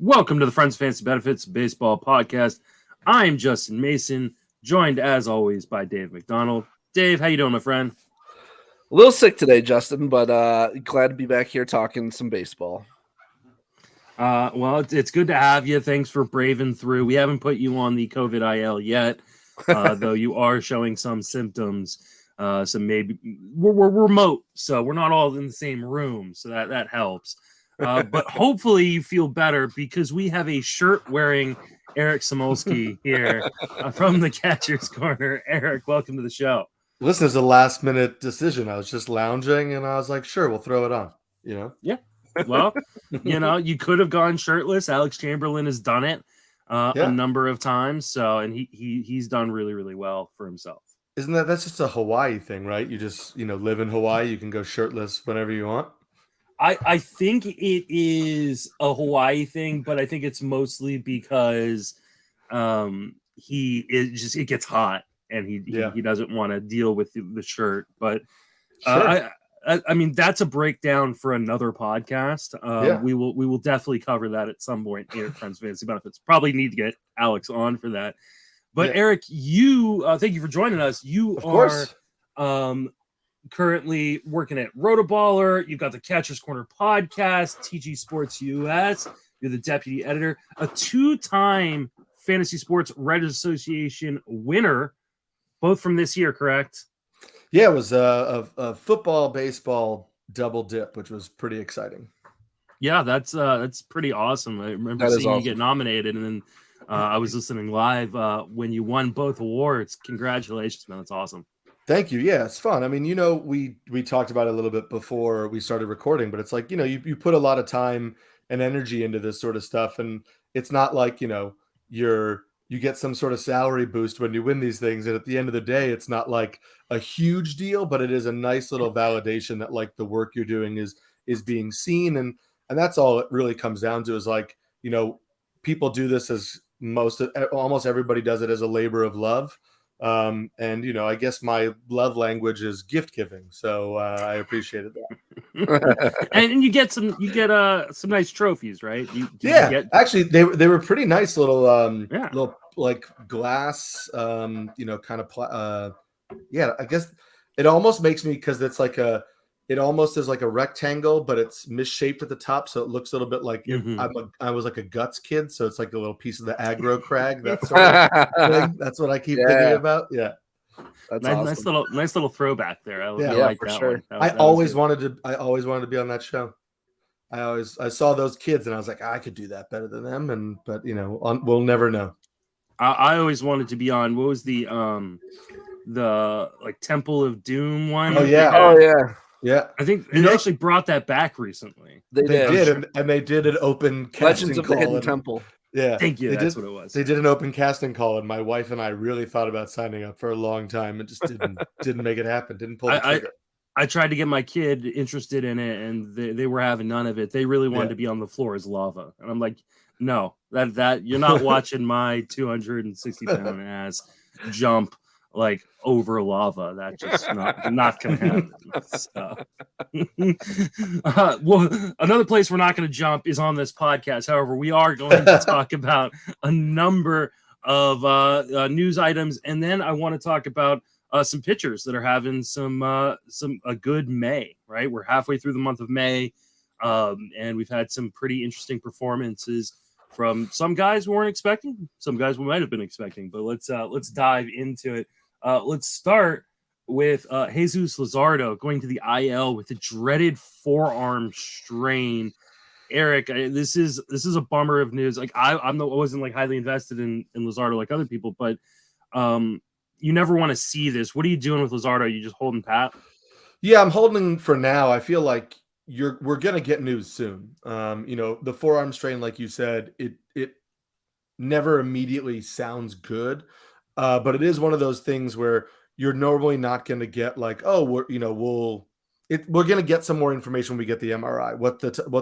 Welcome to the Friends of Fantasy Benefits Baseball Podcast. I'm Justin Mason, joined as always by Dave McDonald. Dave, how you doing, my friend? A little sick today, Justin, but glad to be back here talking some baseball. Well, it's good to have you. Thanks for braving through. We haven't put you on the COVID IL yet, though you are showing some symptoms. So maybe we're remote, so we're not all in the same room, so that helps. But hopefully you feel better because we have a shirt-wearing Eric Samulski here from the Catcher's Corner. Eric, welcome to the show. Listen, it's a last-minute decision. I was just lounging, and I was like, sure, we'll throw it on, Yeah. Well, you could have gone shirtless. Alex Chamberlain has done it a number of times, and he's done really, really well for himself. Isn't that's just a Hawaii thing, right? You just, live in Hawaii. You can go shirtless whenever you want. I think it is a Hawaii thing, but I think it's mostly because it gets hot and he doesn't want to deal with the shirt. But Sure. I mean, that's a breakdown for another podcast. We will definitely cover that at some point here at Friends Fantasy Benefits. Probably need to get Alex on for that. But Eric, you thank you for joining us. You of course. Currently working at Rotoballer. You've got the Catcher's Corner podcast, TG Sports US. You're the deputy editor, a two-time Fantasy Sports Writers Association winner, both from this year, correct? Yeah, it was a football, baseball double dip, which was pretty exciting. Yeah, that's pretty awesome. I remember seeing you get nominated, and then I was listening live when you won both awards. Congratulations, man. That's awesome. Thank you. Yeah, it's fun. I mean, we talked about it a little bit before we started recording, but it's like, you put a lot of time and energy into this sort of stuff. And it's not like, you get some sort of salary boost when you win these things. And at the end of the day, it's not like a huge deal, but it is a nice little validation that like the work you're doing is being seen. And that's all it really comes down to is like, people do this as almost everybody does it as a labor of love. And I guess my love language is gift giving, so I appreciated that. and you get some nice trophies, right? Actually, they were pretty nice little little like glass, kind of I guess it almost makes me, because it's like it almost is like a rectangle, but it's misshaped at the top, so it looks a little bit like I was like a Guts kid, so it's like a little piece of the aggro crag. That sort of thing. That's what I keep thinking about. Yeah, that's awesome. Nice little throwback there. I like for that sure. One. I always wanted to be on that show. I saw those kids and I was like, I could do that better than them, but we'll never know. I always wanted to be on. What was the like Temple of Doom one? Oh yeah. Yeah, I think they actually brought that back recently. They did, and they did an open casting Legends of call. the Hidden Temple. Yeah, thank you. That's what it was. They did an open casting call, and my wife and I really thought about signing up for a long time, and just didn't make it happen. Didn't pull the trigger. I tried to get my kid interested in it, and they were having none of it. They really wanted to be on the floor as lava, and I'm like, no, that you're not watching my 260-pound ass jump like over lava. That's just not gonna happen. So. Well, another place we're not going to jump is on this podcast. However, we are going to talk about a number of news items, and then I want to talk about some pitchers that are having a good May. Right, we're halfway through the month of May, and we've had some pretty interesting performances from some guys we weren't expecting, some guys we might have been expecting. But let's dive into it. Let's start with Jesus Luzardo going to the IL with the dreaded forearm strain. Eric, this is a bummer of news. Like I wasn't like highly invested in Luzardo like other people, but you never want to see this. What are you doing with Luzardo? Are you just holding pat? Yeah, I'm holding for now. I feel like we're gonna get news soon. The forearm strain, like you said, it never immediately sounds good. But it is one of those things where you're normally not going to get like, oh, we're going to get some more information when we get the MRI, what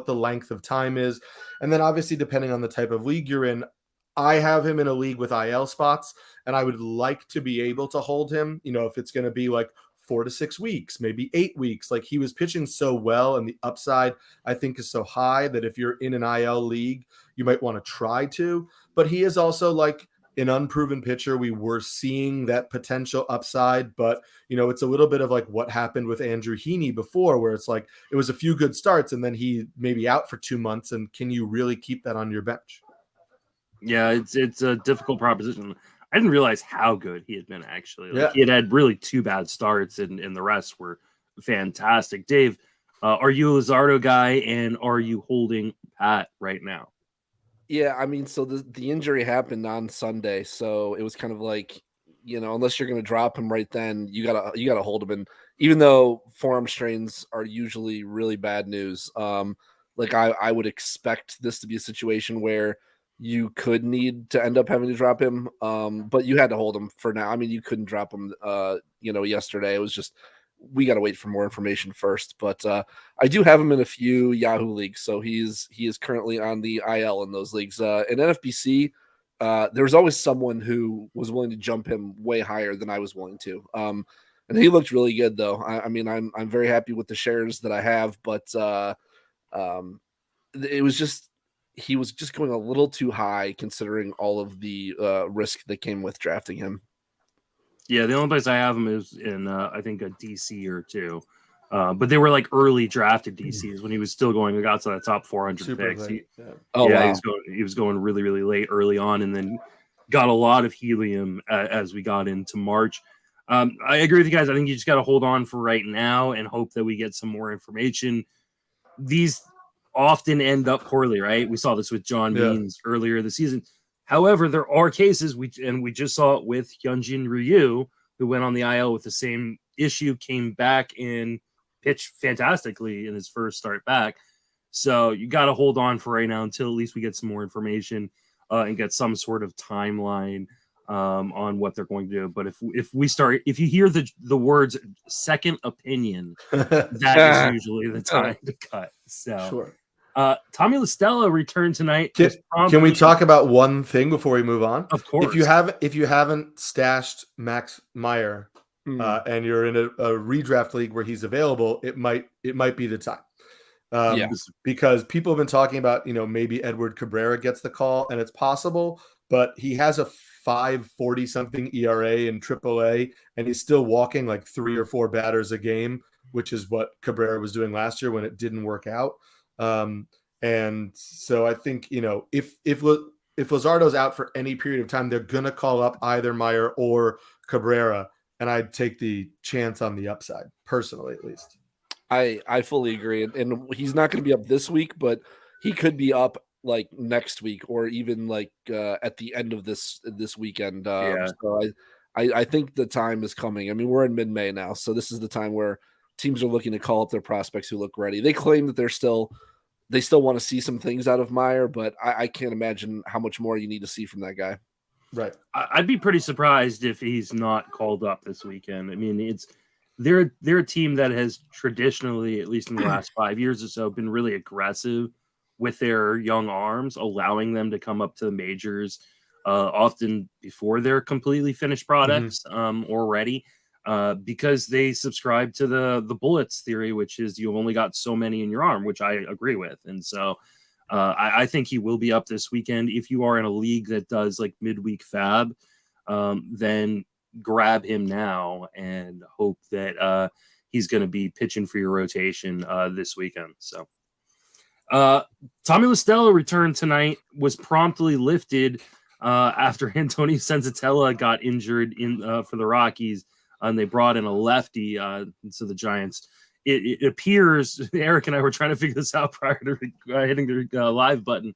the length of time is. And then obviously, depending on the type of league you're in, I have him in a league with IL spots, and I would like to be able to hold him, if it's going to be like 4 to 6 weeks, maybe 8 weeks. Like, he was pitching so well, and the upside, I think, is so high that if you're in an IL league, you might want to try to. But he is also like an unproven pitcher. We were seeing that potential upside, but it's a little bit of like what happened with Andrew Heaney before, where it's like it was a few good starts and then he maybe out for 2 months. And can you really keep that on your bench? Yeah, it's a difficult proposition. I didn't realize how good he had been, actually. Like, Yeah. he had really 2 bad starts, and the rest were fantastic. Dave, are you a Luzardo guy, and are you holding Pat right now? Yeah, I mean, so the injury happened on Sunday, so it was kind of like, unless you're going to drop him right then, you gotta hold him. And even though forearm strains are usually really bad news, like I would expect this to be a situation where you could need to end up having to drop him, but you had to hold him for now. I mean, you couldn't drop him, yesterday. It was just, we got to wait for more information first. But I do have him in a few Yahoo leagues, so he is currently on the IL in those leagues. In NFBC, there was always someone who was willing to jump him way higher than I was willing to. And he looked really good, though. I mean, I'm very happy with the shares that I have, but it was just, he was just going a little too high considering all of the risk that came with drafting him. Yeah, the only place I have him is in, I think, a DC or 2. But they were like early drafted DCs when he was still going out to the top 400 Super picks. wow. He was going really, really late early on, and then got a lot of helium as we got into March. I agree with you guys. I think you just got to hold on for right now and hope that we get some more information. These often end up poorly, right? We saw this with John Means earlier this season. However, there are cases, we just saw it with Hyunjin Ryu, who went on the IL with the same issue, came back and pitched fantastically in his first start back. So you got to hold on for right now until at least we get some more information and get some sort of timeline on what they're going to do. But if you hear the words second opinion, that is usually the time to cut. So sure. Tommy LaStella returned tonight. Can we talk about one thing before we move on? Of course. If you haven't stashed Max Meyer and you're in a redraft league where he's available, it might be the time. Because people have been talking about, maybe Edward Cabrera gets the call, and it's possible, but he has a 5.40 something ERA in AAA, and he's still walking like 3 or 4 batters a game, which is what Cabrera was doing last year when it didn't work out. And so I think, if Luzardo's out for any period of time, they're going to call up either Meyer or Cabrera, and I'd take the chance on the upside, personally, at least. I fully agree. And he's not going to be up this week, but he could be up like next week or even like at the end of this weekend. So I think the time is coming. I mean, we're in mid-May now, so this is the time where teams are looking to call up their prospects who look ready. They claim that they still want to see some things out of Meyer, but I can't imagine how much more you need to see from that guy. Right. I'd be pretty surprised if he's not called up this weekend. I mean, they're a team that has traditionally, at least in the last 5 years or so, been really aggressive with their young arms, allowing them to come up to the majors often before they're completely finished products or ready. Because they subscribe to the bullets theory, which is you only got so many in your arm, which I agree with. And so I think he will be up this weekend. If you are in a league that does like midweek fab, then grab him now and hope that he's going to be pitching for your rotation this weekend. So Tommy LaStella returned tonight, was promptly lifted after Antonio Senzatella got injured for the Rockies. And they brought in a lefty. So the Giants, it appears, Eric and I were trying to figure this out prior to hitting the live button,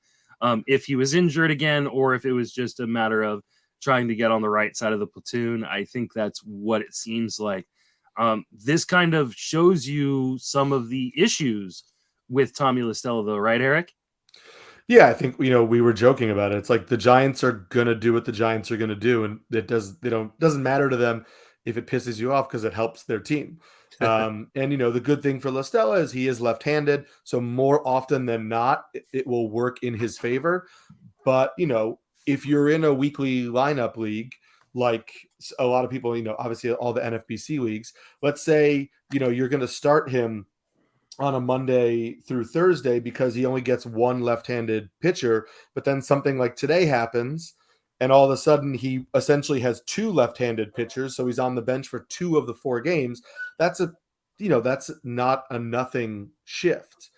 if he was injured again or if it was just a matter of trying to get on the right side of the platoon. I think that's what it seems like. This kind of shows you some of the issues with Tommy LaStella, though, right, Eric? Yeah, I think, we were joking about it. It's like the Giants are going to do what the Giants are going to do, and doesn't matter to them if it pisses you off because it helps their team. And, the good thing for LaStella is he is left-handed. So more often than not, it will work in his favor. But, if you're in a weekly lineup league like a lot of people, obviously all the NFBC leagues, let's say, you're going to start him on a Monday through Thursday because he only gets one left-handed pitcher, but then something like today happens and all of a sudden he essentially has two left-handed pitchers, so he's on the bench for 2 of the 4 games. That's that's not a nothing shift.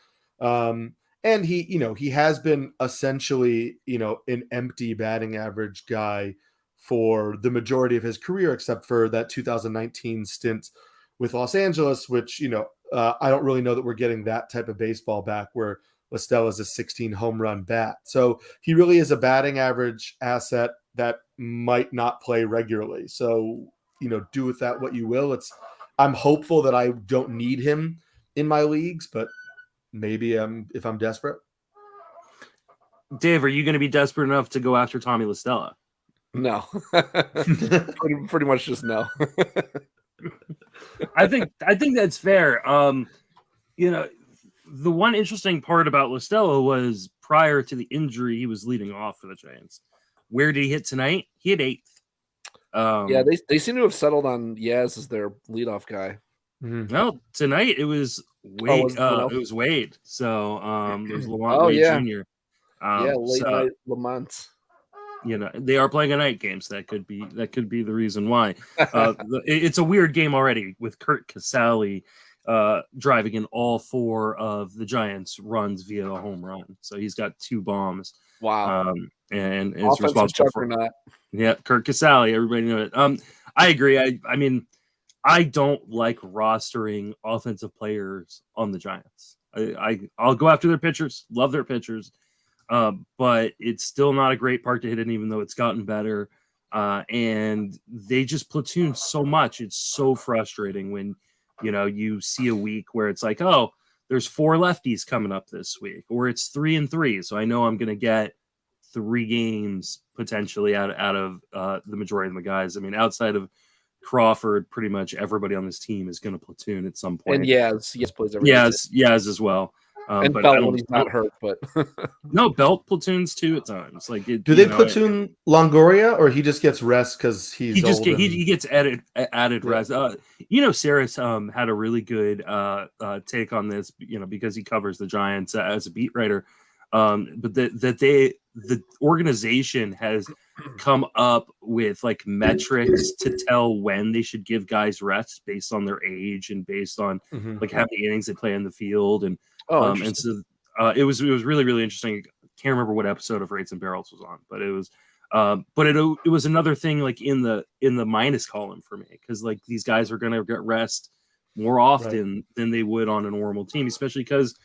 And he has been essentially, an empty batting average guy for the majority of his career, except for that 2019 stint with Los Angeles, which, I don't really know that we're getting that type of baseball back where LaStella is a 16 home run bat. So he really is a batting average asset that might not play regularly. So, do with that what you will. I'm hopeful that I don't need him in my leagues, but maybe if I'm desperate. Dave, are you going to be desperate enough to go after Tommy LaStella? No. pretty much just no. I think that's fair. The one interesting part about LaStella was prior to the injury, he was leading off for the Giants. Where did he hit tonight? He hit 8th. Yeah, they seem to have settled on Yaz as their leadoff guy. Mm-hmm. Well, tonight it was Wade. It was Wade. So it was Lamont Wade Jr. Late night Lamont. They are playing a night game, so that could be the reason why. It's a weird game already with Curt Casali driving in all 4 of the Giants' runs via a home run. So he's got 2 bombs. Wow. And is responsible for that. Yeah, Curt Casali. Everybody knew it. I agree. I mean, I don't like rostering offensive players on the Giants. I'll go after their pitchers. Love their pitchers. But it's still not a great park to hit in, even though it's gotten better. And they just platoon so much. It's so frustrating when, you see a week where it's like, oh, there's 4 lefties coming up this week, or it's 3 and 3. So I know I'm going to get 3 games potentially out of the majority of the guys. I mean, outside of Crawford, pretty much everybody on this team is going to platoon at some point. And Yaz plays every Yaz as well. And but Belt when he's not hurt, but no, Belt platoons too at times. Do they platoon Longoria, or he just gets rest because he gets added rest? Saris had a really good take on this, because he covers the Giants as a beat writer. But the organization has come up with like metrics to tell when they should give guys rest based on their age and based on like how many innings they play in the field. And so it was really, really interesting. I can't remember what episode of Rates and Barrels was on, but it was it was another thing like in the minus column for me, because like these guys are going to get rest more often than they would on a normal team, especially because,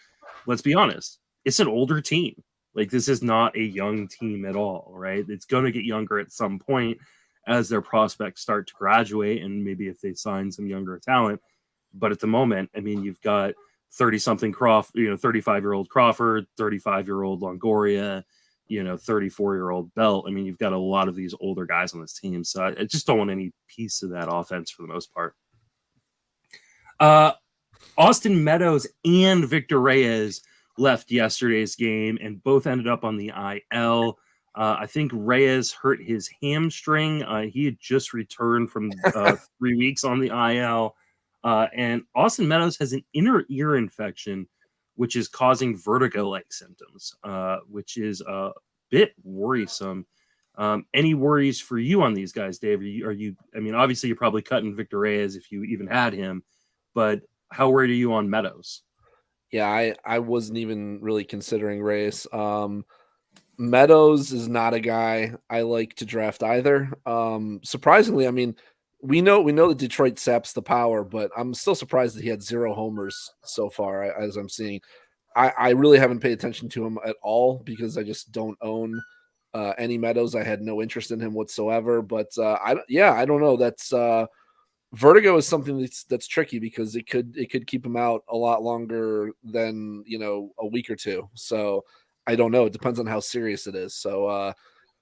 let's be honest, it's an older team. Like, this is not a young team at all, right? It's going to get younger at some point as their prospects start to graduate, and maybe if they sign some younger talent. But at the moment, I mean, you've got 30-something 35-year-old Crawford, 35-year-old Longoria, 34-year-old Belt. I mean, you've got a lot of these older guys on this team. So I just don't want any piece of that offense for the most part. Austin Meadows and Victor Reyes left yesterday's game, and both ended up on the IL. I think Reyes hurt his hamstring. He had just returned from 3 weeks on the IL. And Austin Meadows has an inner ear infection, which is causing vertigo-like symptoms, which is a bit worrisome. Any worries for you on these guys, Dave? Are you? I mean, obviously you're probably cutting Victor Reyes if you even had him, but how worried are you on Meadows? Yeah, I wasn't even really considering Reyes. Meadows is not a guy I like to draft either. Surprisingly, I mean, we know that Detroit saps the power, but I'm still surprised that he had 0 homers so far, as I'm seeing. I really haven't paid attention to him at all because I just don't own any Meadows. I had no interest in him whatsoever. But I don't know. That's vertigo is something that's tricky because it could keep him out a lot longer than a week or two. So I don't know. It depends on how serious it is. So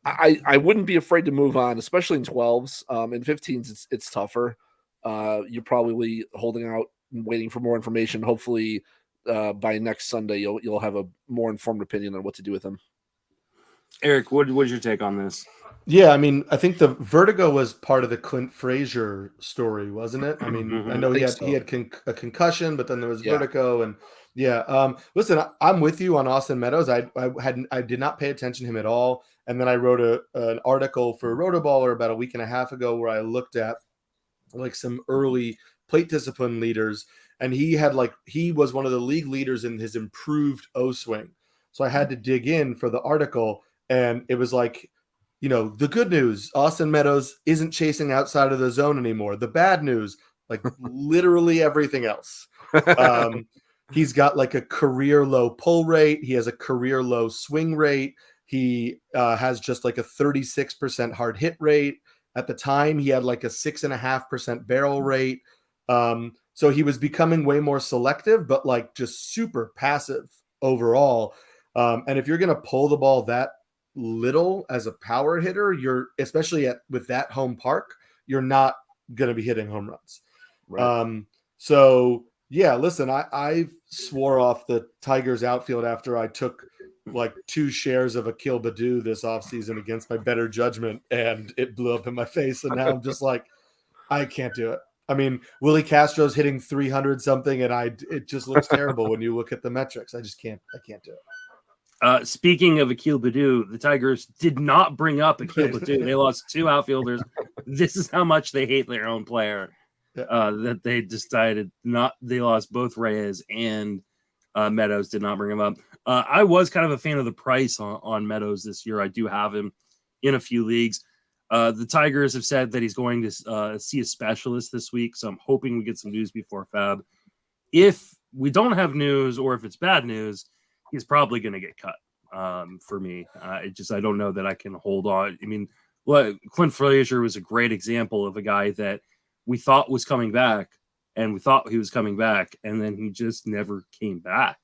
I wouldn't be afraid to move on, especially in 12s. In 15s, it's tougher. You're probably holding out and waiting for more information. Hopefully, by next Sunday, you'll have a more informed opinion on what to do with him. Eric, what's your take on this? Yeah, I mean, I think the vertigo was part of the Clint Frazier story, wasn't it? I mean, I know he had a concussion, but then there was vertigo, and listen, I'm with you on Austin Meadows. I did not pay attention to him at all, and then I wrote an article for Rotoballer about a week and a half ago where I looked at like some early plate discipline leaders, and he was one of the league leaders in his improved O swing. So I had to dig in for the article, and it was like, the good news, Austin Meadows isn't chasing outside of the zone anymore. The bad news, like literally everything else. He's got like a career low pull rate. He has a career low swing rate. He has just like a 36% hard hit rate. At the time, he had like a 6.5% barrel rate. So he was becoming way more selective, but like just super passive overall. And if you're going to pull the ball that little as a power hitter, you're especially with that home park, you're not going to be hitting home runs. Right. So yeah, listen, I swore off the Tigers outfield after I took like 2 shares of Akil Baddoo this offseason against my better judgment, and it blew up in my face. And now I'm just like, I can't do it. I mean, Willie Castro's hitting 300 something, and it just looks terrible when you look at the metrics. I can't do it. Speaking of Akil Baddoo, the Tigers did not bring up Akil Baddoo. They lost 2 outfielders. This is how much they hate their own player. That they decided not. They lost both Reyes and Meadows. Did not bring him up. I was kind of a fan of the price on Meadows this year. I do have him in a few leagues. The Tigers have said that he's going to see a specialist this week, so I'm hoping we get some news before Fab. If we don't have news, or if it's bad news, he's probably going to get cut for me. I don't know that I can hold on. I mean, Clint Frazier was a great example of a guy that we thought was coming back, and we thought he was coming back, and then he just never came back.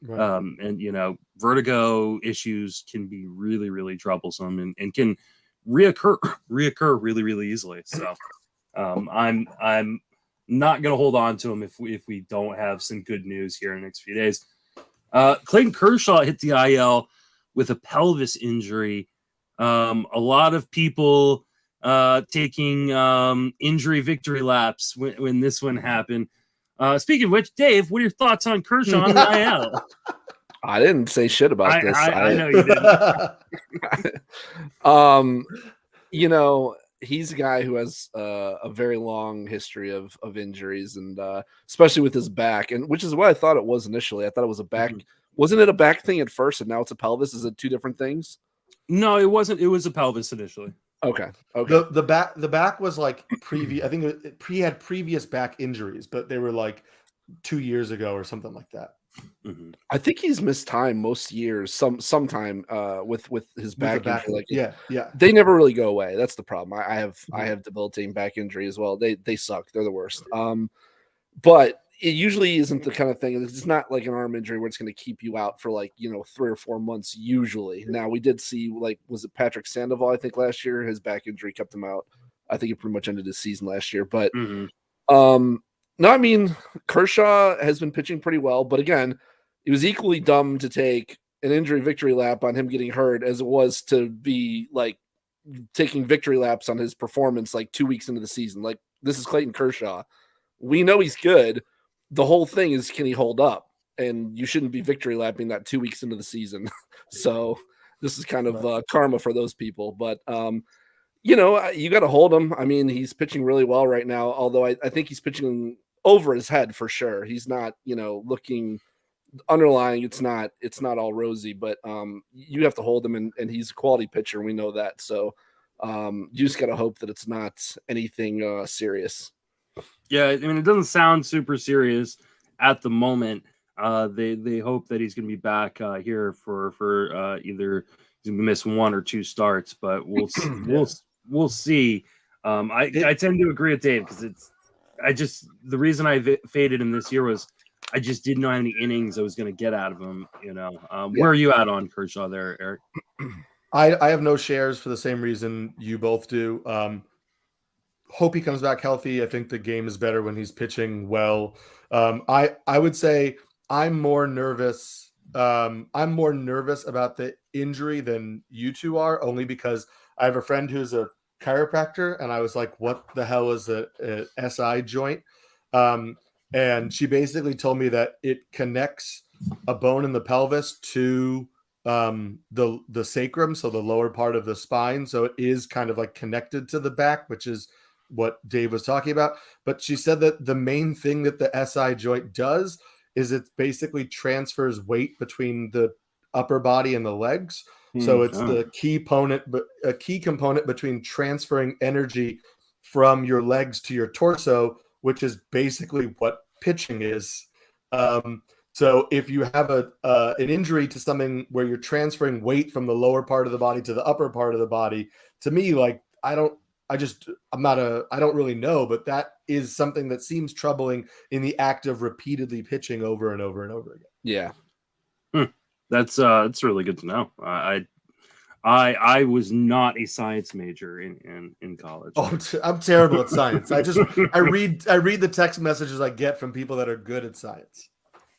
Right. And, vertigo issues can be really, really troublesome and can reoccur really, really easily. So I'm not going to hold on to him if we don't have some good news here in the next few days. Clayton Kershaw hit the IL with a pelvis injury. A lot of people taking injury victory laps when this one happened. Speaking of which, Dave, what are your thoughts on Kershaw on the IL? I didn't say shit about this. I know you didn't. He's a guy who has a very long history of injuries, and especially with his back, and which is what I thought it was initially. I thought it was a back. Mm-hmm. Wasn't it a back thing at first, and now it's a pelvis? Is it 2 different things? No, it wasn't. It was a pelvis initially. Okay. The back was like previous. I think he had previous back injuries, but they were like 2 years ago or something like that. Mm-hmm. I think he's missed time most years. Sometime with his back injury. Like, they never really go away. That's the problem. I have debilitating back injury as well. They suck. They're the worst. But it usually isn't the kind of thing. It's not like an arm injury where it's going to keep you out for 3 or 4 months. Usually, now we did see was it Patrick Sandoval? I think last year his back injury kept him out. I think it pretty much ended his season last year. But no, I mean, Kershaw has been pitching pretty well, but again, it was equally dumb to take an injury victory lap on him getting hurt as it was to be taking victory laps on his performance 2 weeks into the season. This is Clayton Kershaw. We know he's good. The whole thing is, can he hold up? And you shouldn't be victory lapping that 2 weeks into the season. So this is kind of karma for those people. But you got to hold him. I mean, he's pitching really well right now, although I think he's pitching over his head for sure. He's not, looking underlying. It's not all rosy, but you have to hold him, and he's a quality pitcher. We know that. So you just got to hope that it's not anything serious. Yeah. I mean, it doesn't sound super serious at the moment. They hope that he's going to be back here for either he's going to miss 1 or 2 starts, but we'll see. I tend to agree with Dave because the reason I faded him this year was I just didn't know how many innings I was going to get out of him. Where are you at on Kershaw there, Eric? I have no shares for the same reason you both do. Hope he comes back healthy. I think the game is better when he's pitching well. I would say I'm more nervous I'm more nervous about the injury than you two are, only because I have a friend who's a chiropractor, and I was like, what the hell is a SI joint? And she basically told me that it connects a bone in the pelvis to the sacrum, so the lower part of the spine. So it is kind of like connected to the back, which is what Dave was talking about. But she said that the main thing that the SI joint does is it basically transfers weight between the upper body and the legs. So it's the a key component between transferring energy from your legs to your torso, which is basically what pitching is. So if you have an injury to something where you're transferring weight from the lower part of the body to the upper part of the body, to me, like I don't really know, but that is something that seems troubling in the act of repeatedly pitching over and over and over again. Yeah. That's really good to know. I was not a science major in college. Oh, I'm terrible at science. I read the text messages I get from people that are good at science.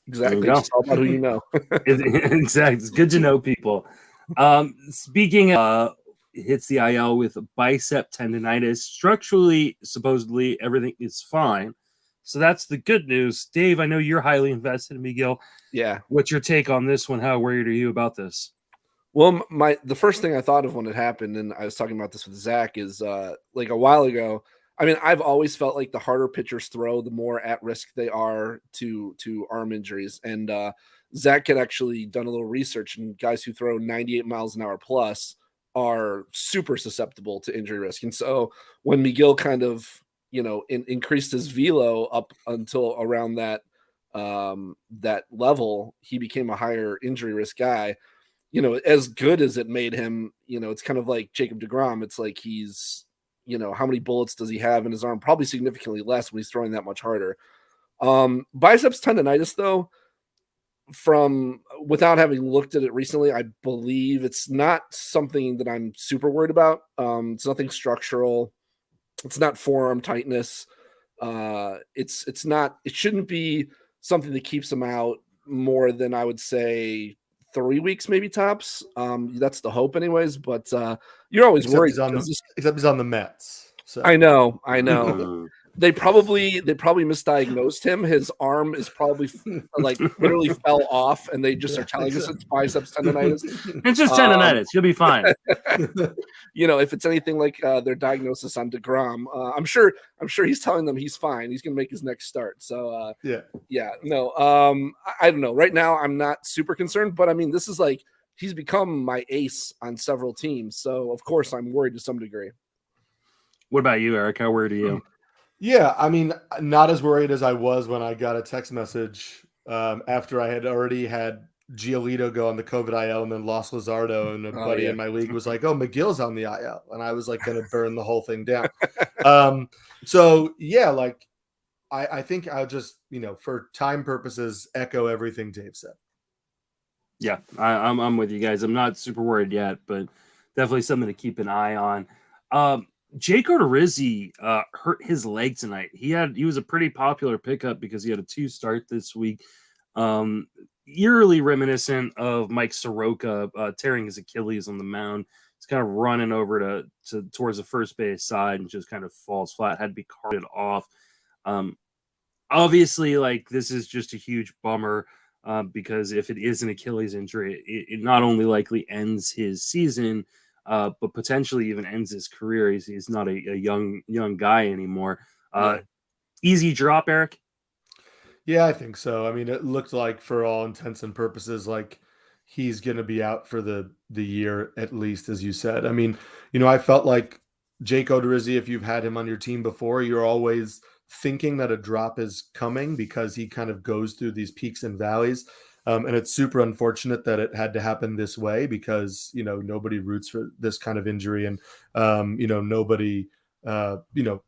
Exactly. It's all about who you know. Exactly. It's good to know people. Speaking of hits the IL with bicep tendonitis, structurally, supposedly everything is fine. So that's the good news. Dave, I know you're highly invested in Megill. Yeah. What's your take on this one? How worried are you about this? Well, the first thing I thought of when it happened, and I was talking about this with Zach, is like a while ago. I mean, I've always felt like the harder pitchers throw, the more at risk they are to arm injuries. And Zach had actually done a little research, and guys who throw 98 miles an hour plus are super susceptible to injury risk. And so when Megill kind of, increased his velo up until around that level, he became a higher injury risk guy. As good as it made him, it's kind of like Jacob deGrom. It's like he's, how many bullets does he have in his arm? Probably significantly less when he's throwing that much harder. Biceps tendonitis, though, without having looked at it recently, I believe it's not something that I'm super worried about. It's nothing structural. It's not forearm tightness. It's not. It shouldn't be something that keeps him out more than, I would say, 3 weeks, maybe tops. That's the hope, anyways. But you're always worried. Except he's on the Mets. So. I know. They probably misdiagnosed him. His arm is probably like literally fell off, and they just are telling us it's biceps tendonitis. It's just tendonitis. You'll be fine. If it's anything like their diagnosis on deGrom, I'm sure he's telling them he's fine. He's going to make his next start. So no, I don't know. Right now, I'm not super concerned, but I mean, this is like he's become my ace on several teams, so of course I'm worried to some degree. What about you, Eric? How worried are you? Yeah, I mean, not as worried as I was when I got a text message after I had already had Giolito go on the COVID IL and then lost Luzardo, and a buddy in my league was like, "Oh, Megill's on the IL," and I was like, going to burn the whole thing down. So yeah, like I think I'll just for time purposes echo everything Dave said. Yeah, I'm with you guys. I'm not super worried yet, but definitely something to keep an eye on. Rizzi hurt his leg tonight. He was a pretty popular pickup because he had a 2 start this week. Eerily reminiscent of Mike Soroka tearing his Achilles on the mound. He's kind of running over towards the first base side and just kind of falls flat. Had to be carted off. Obviously, like this is just a huge bummer because if it is an Achilles injury, it not only likely ends his season, but potentially even ends his career. He's not a young guy anymore. Easy drop, Eric? Yeah, I think so. I mean, it looked like for all intents and purposes, like he's going to be out for the year at least, as you said. I mean, I felt like Jake Odorizzi, if you've had him on your team before, you're always thinking that a drop is coming because he kind of goes through these peaks and valleys. And it's super unfortunate that it had to happen this way because, nobody roots for this kind of injury. And, nobody,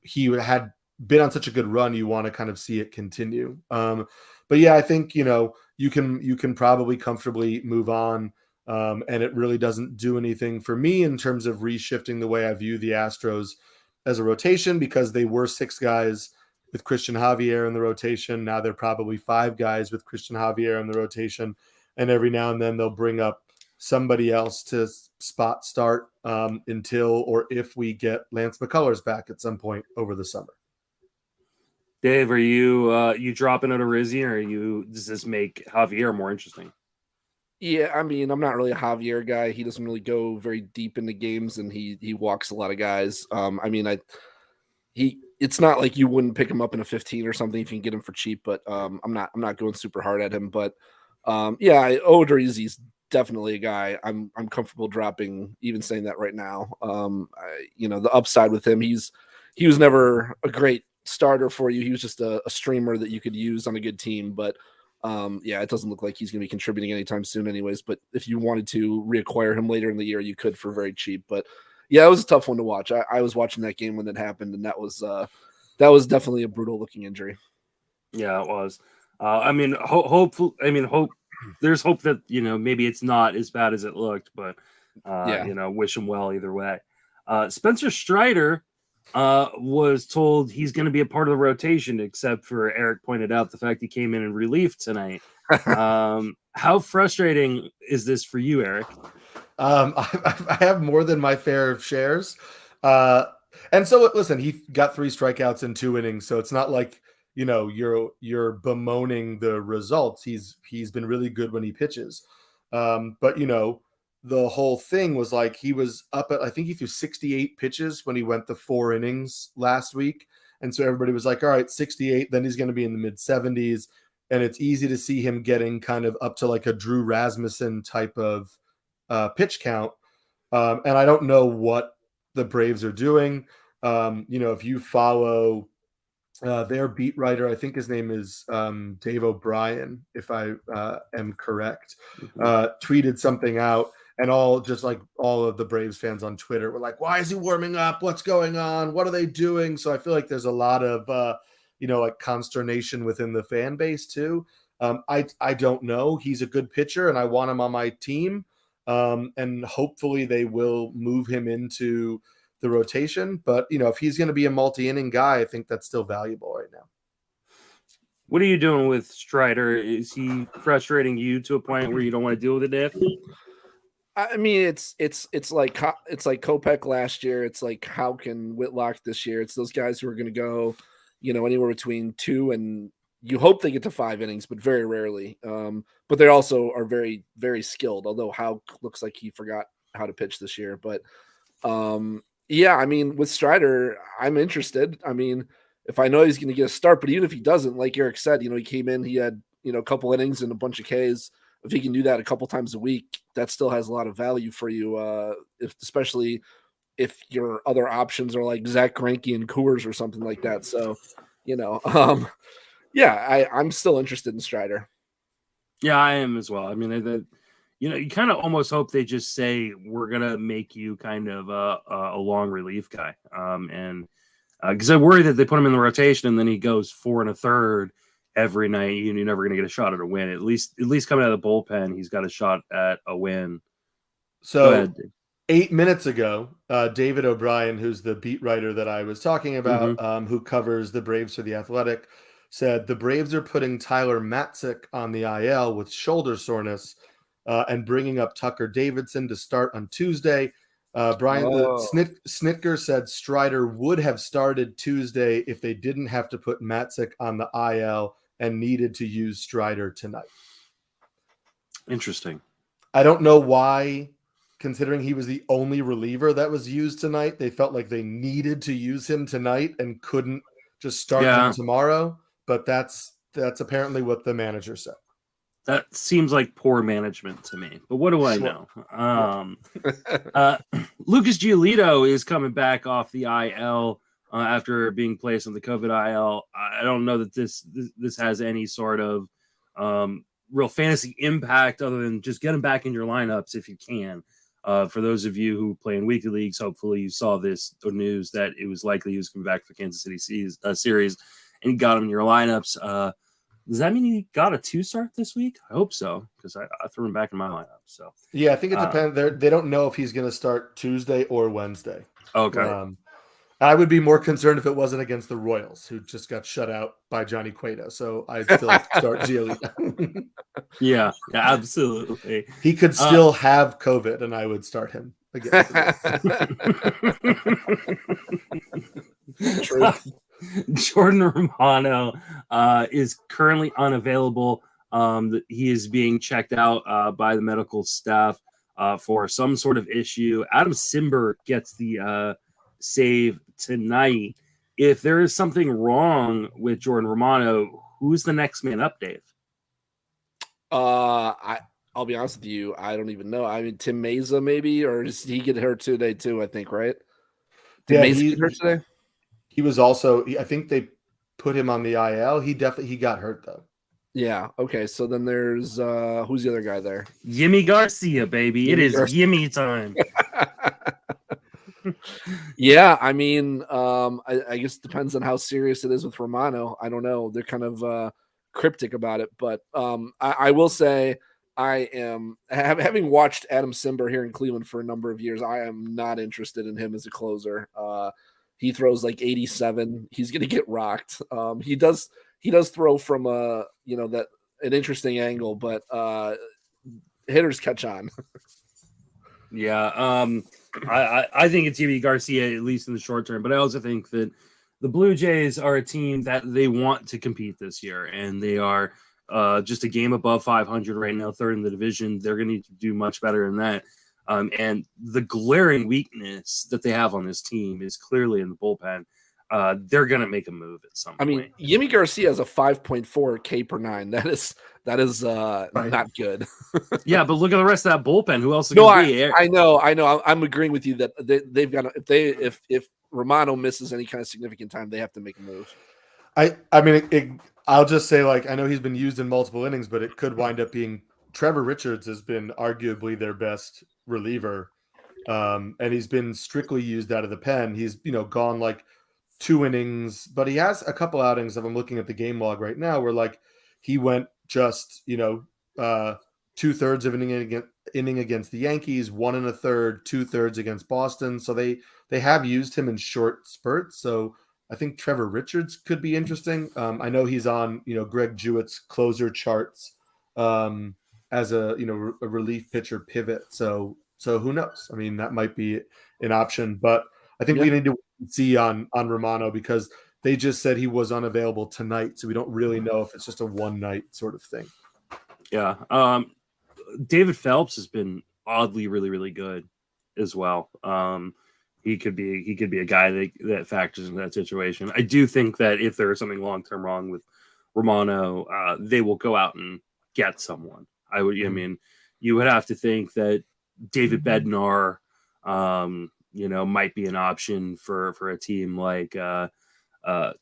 he had been on such a good run. You want to kind of see it continue. But yeah, I think, you can probably comfortably move on. And it really doesn't do anything for me in terms of reshifting the way I view the Astros as a rotation because they were 6 guys with Christian Javier in the rotation. Now they're probably 5 guys with Christian Javier in the rotation. and every now and then they'll bring up somebody else to spot start until or if we get Lance McCullers back at some point over the summer. Dave, are you dropping out of Rizzi, or does this make Javier more interesting? Yeah, I mean, I'm not really a Javier guy. He doesn't really go very deep into games, and he walks a lot of guys. I mean, it's not like you wouldn't pick him up in a 15 or something if you can get him for cheap, but I'm not going super hard at him. But Rizzi's definitely a guy I'm comfortable dropping, even saying that right now. The upside with him, he was never a great starter for you. He was just a streamer that you could use on a good team, but it doesn't look like he's going to be contributing anytime soon anyways. But if you wanted to reacquire him later in the year, you could for very cheap. But yeah, it was a tough one to watch. I was watching that game when it happened, and that was definitely a brutal looking injury. Yeah, it was. There's hope that, maybe it's not as bad as it looked, but wish him well either way. Spencer Strider was told he's going to be a part of the rotation, except for Eric pointed out the fact he came in relief tonight. How frustrating is this for you, Eric? I have more than my fair of shares. And so listen, he got 3 strikeouts in 2 innings. So it's not like, you're bemoaning the results. He's been really good when he pitches. But the whole thing was like he was up at, I think he threw 68 pitches when he went the 4 innings last week. And so everybody was like, all right, 68, then he's going to be in the mid 70s. And it's easy to see him getting kind of up to like a Drew Rasmussen type of pitch count. And I don't know what the Braves are doing. If you follow their beat writer, I think his name is Dave O'Brien, if I am correct, tweeted something out, and all of the Braves fans on Twitter were like, why is he warming up? What's going on? What are they doing? So I feel like there's a lot of, consternation within the fan base too. I don't know. He's a good pitcher and I want him on my team. And hopefully they will move him into the rotation. But, if he's going to be a multi-inning guy, I think that's still valuable right now. What are you doing with Strider? Is he frustrating you to a point where you don't want to deal with it, Dave? I mean, it's like Kopeck last year. It's like Houck and Whitlock this year. It's those guys who are going to go, anywhere between 2 and you hope they get to 5 innings, but very rarely. But they also are very, very skilled. Although Houck looks like he forgot how to pitch this year. But I mean, with Strider, I'm interested. I mean, if I know he's going to get a start, but even if he doesn't, like Eric said, he came in, he had a couple innings and a bunch of Ks. If he can do that a couple times a week, that still has a lot of value for you, especially if your other options are like Zach Greinke and Coors or something like that. So, I'm still interested in Strider. Yeah, I am as well. I mean, you kind of almost hope they just say, we're going to make you kind of a long relief guy. And because I worry that they put him in the rotation and then he goes 4 1/3 every night, you're never going to get a shot at a win. At least coming out of the bullpen, he's got a shot at a win. So 8 minutes ago, David O'Brien, who's the beat writer that I was talking about, who covers the Braves for The Athletic, said the Braves are putting Tyler Matzek on the IL with shoulder soreness and bringing up Tucker Davidson to start on Tuesday. Snitker said Strider would have started Tuesday if they didn't have to put Matzek on the IL and needed to use Strider tonight. Interesting. I don't know why, considering he was the only reliever that was used tonight, they felt like they needed to use him tonight and couldn't just start him tomorrow. But that's apparently what the manager said. That seems like poor management to me, but what do I know? Lucas Giolito is coming back off the IL after being placed on the COVID IL. I don't know that this has any sort of real fantasy impact other than just get him back in your lineups if you can. For those of you who play in weekly leagues, hopefully you saw this news that it was likely he was coming back for the Kansas City series, and you got him in your lineups. Does that mean he got a 2-start this week? I hope so, because I threw him back in my lineup. So I think it depends. They don't know if he's going to start Tuesday or Wednesday. Okay. I would be more concerned if it wasn't against the Royals, who just got shut out by Johnny Cueto. So I'd still start Giolito. Yeah, absolutely. He could still have COVID, and I would start him again. Jordan Romano is currently unavailable. He is being checked out by the medical staff for some sort of issue. Adam Simber gets the save tonight. If there is something wrong with Jordan Romano, who's the next man up, Dave? I'll be honest with you. I don't even know. I mean, Tim Meza maybe, or does he get hurt today too? I think, right? Did Meza get hurt today? He was also. I think they put him on the IL. He got hurt though. Yeah. Okay. So then there's who's the other guy there? Yimi Garcia, baby. It is Yimi time. Yeah. I mean, I guess it depends on how serious it is with Romano. I don't know. They're kind of cryptic about it, but I will say I am having watched Adam Simber here in Cleveland for a number of years. I am not interested in him as a closer. He throws like 87. He's going to get rocked. He does throw from an interesting angle, but hitters catch on. Yeah. I think it's Yimi Garcia, at least in the short term, but I also think that the Blue Jays are a team that they want to compete this year, and they are just a game above 500 right now, third in the division. They're going to need to do much better than that. And the glaring weakness that they have on this team is clearly in the bullpen. They're going to make a move at some point. I mean, Yimi Garcia has a 5.4 K per nine. That is not good. Yeah, but look at the rest of that bullpen. Who else? I know. I'm agreeing with you that they've got if Romano misses any kind of significant time, they have to make a move. I'll just say, like, I know he's been used in multiple innings, but it could wind up being Trevor Richards has been arguably their best reliever, and he's been strictly used out of the pen. He's gone like 2 innings, but he has a couple outings of, I'm looking at the game log right now, where like he went just 2/3 of an inning against the Yankees, 1 1/3, 2/3 against Boston. So they have used him in short spurts. So I think Trevor Richards could be interesting. I know he's on Greg Jewett's closer charts as a relief pitcher pivot. So who knows? I mean, that might be an option, but I think we need to see on Romano, because they just said he was unavailable tonight, so we don't really know if it's just a one night sort of thing. Yeah. David Phelps has been oddly really, really good as well. He could be a guy that factors into that situation. I do think that if there is something long-term wrong with Romano, they will go out and get someone. I mean, you would have to think that David Bednar, might be an option for a team like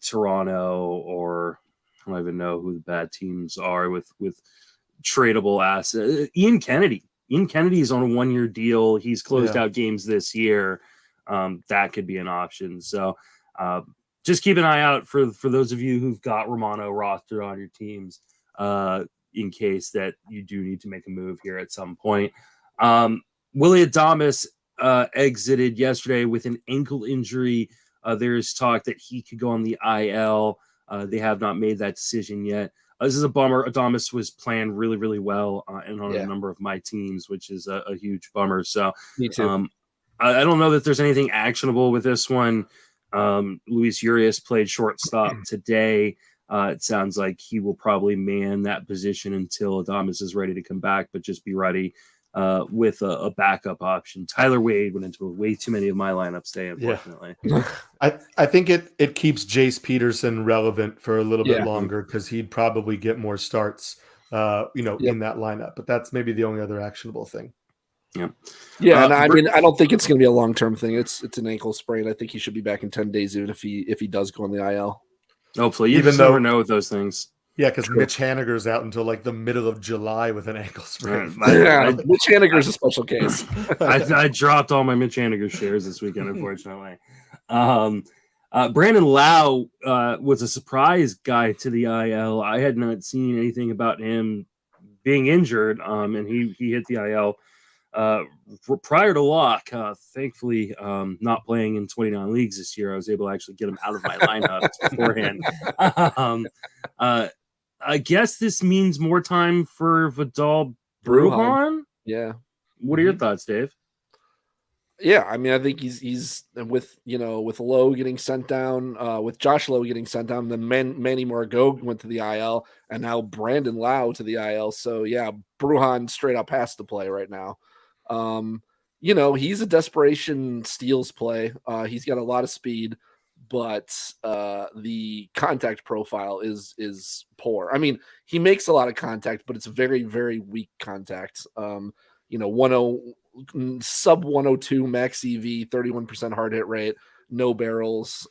Toronto, or I don't even know who the bad teams are with tradable assets. Ian Kennedy is on a 1-year deal. He's closed out games this year. That could be an option. So just keep an eye out for those of you who've got Romano rostered on your teams, in case that you do need to make a move here at some point. Willy Adames exited yesterday with an ankle injury. There's talk that he could go on the IL. They have not made that decision yet. This is a bummer. Adames was playing really, really well and on a number of my teams, which is a huge bummer. So me too. I don't know that there's anything actionable with this one. Luis Urias played shortstop today. It sounds like he will probably man that position until Adames is ready to come back, but just be ready with a backup option. Tyler Wade went into way too many of my lineups today, unfortunately. Yeah. I think it keeps Jace Peterson relevant for a little bit longer, because he'd probably get more starts in that lineup. But that's maybe the only other actionable thing. Yeah, and I mean, I don't think it's going to be a long-term thing. It's an ankle sprain. I think he should be back in 10 days, even if he does go on the IL. Hopefully, you never know with those things. Yeah, because Mitch Haniger's out until like the middle of July with an ankle sprain. Mitch Haniger's a special case. I dropped all my Mitch Haniger shares this weekend, unfortunately. Brandon Lowe was a surprise guy to the IL. I had not seen anything about him being injured, and he hit the IL prior to Locke, thankfully not playing in 29 leagues this year, I was able to actually get him out of my lineup beforehand. I guess this means more time for Vidal Brujan. Yeah. What are your thoughts, Dave? Yeah, I mean, I think he's with with Lowe getting sent down, with Josh Lowe getting sent down, then Manny Margot went to the IL, and now Brandon Lowe to the IL. So yeah, Brujan straight up has to play right now. He's a desperation steals play. He's got a lot of speed, but the contact profile is poor. I mean, he makes a lot of contact, but it's very, very weak contact. Sub 102 max EV, 31% hard hit rate, no barrels.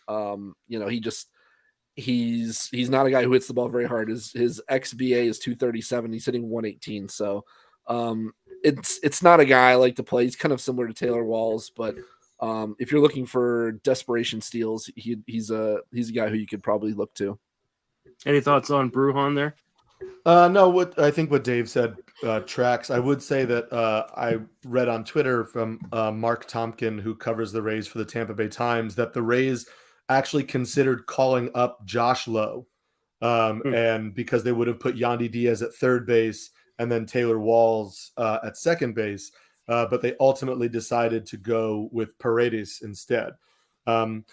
He's not a guy who hits the ball very hard. His XBA is 237. He's hitting 118. So it's not a guy I like to play. He's kind of similar to Taylor Walls, but if you're looking for desperation steals, he's a guy who you could probably look to. Any thoughts on Brujan there? No, I think what Dave said tracks. I would say that I read on Twitter from Mark Tompkin, who covers the Rays for the Tampa Bay Times, that the Rays actually considered calling up Josh Lowe, and because they would have put Yandy Diaz at third base and then Taylor Walls at second base, but they ultimately decided to go with Paredes instead,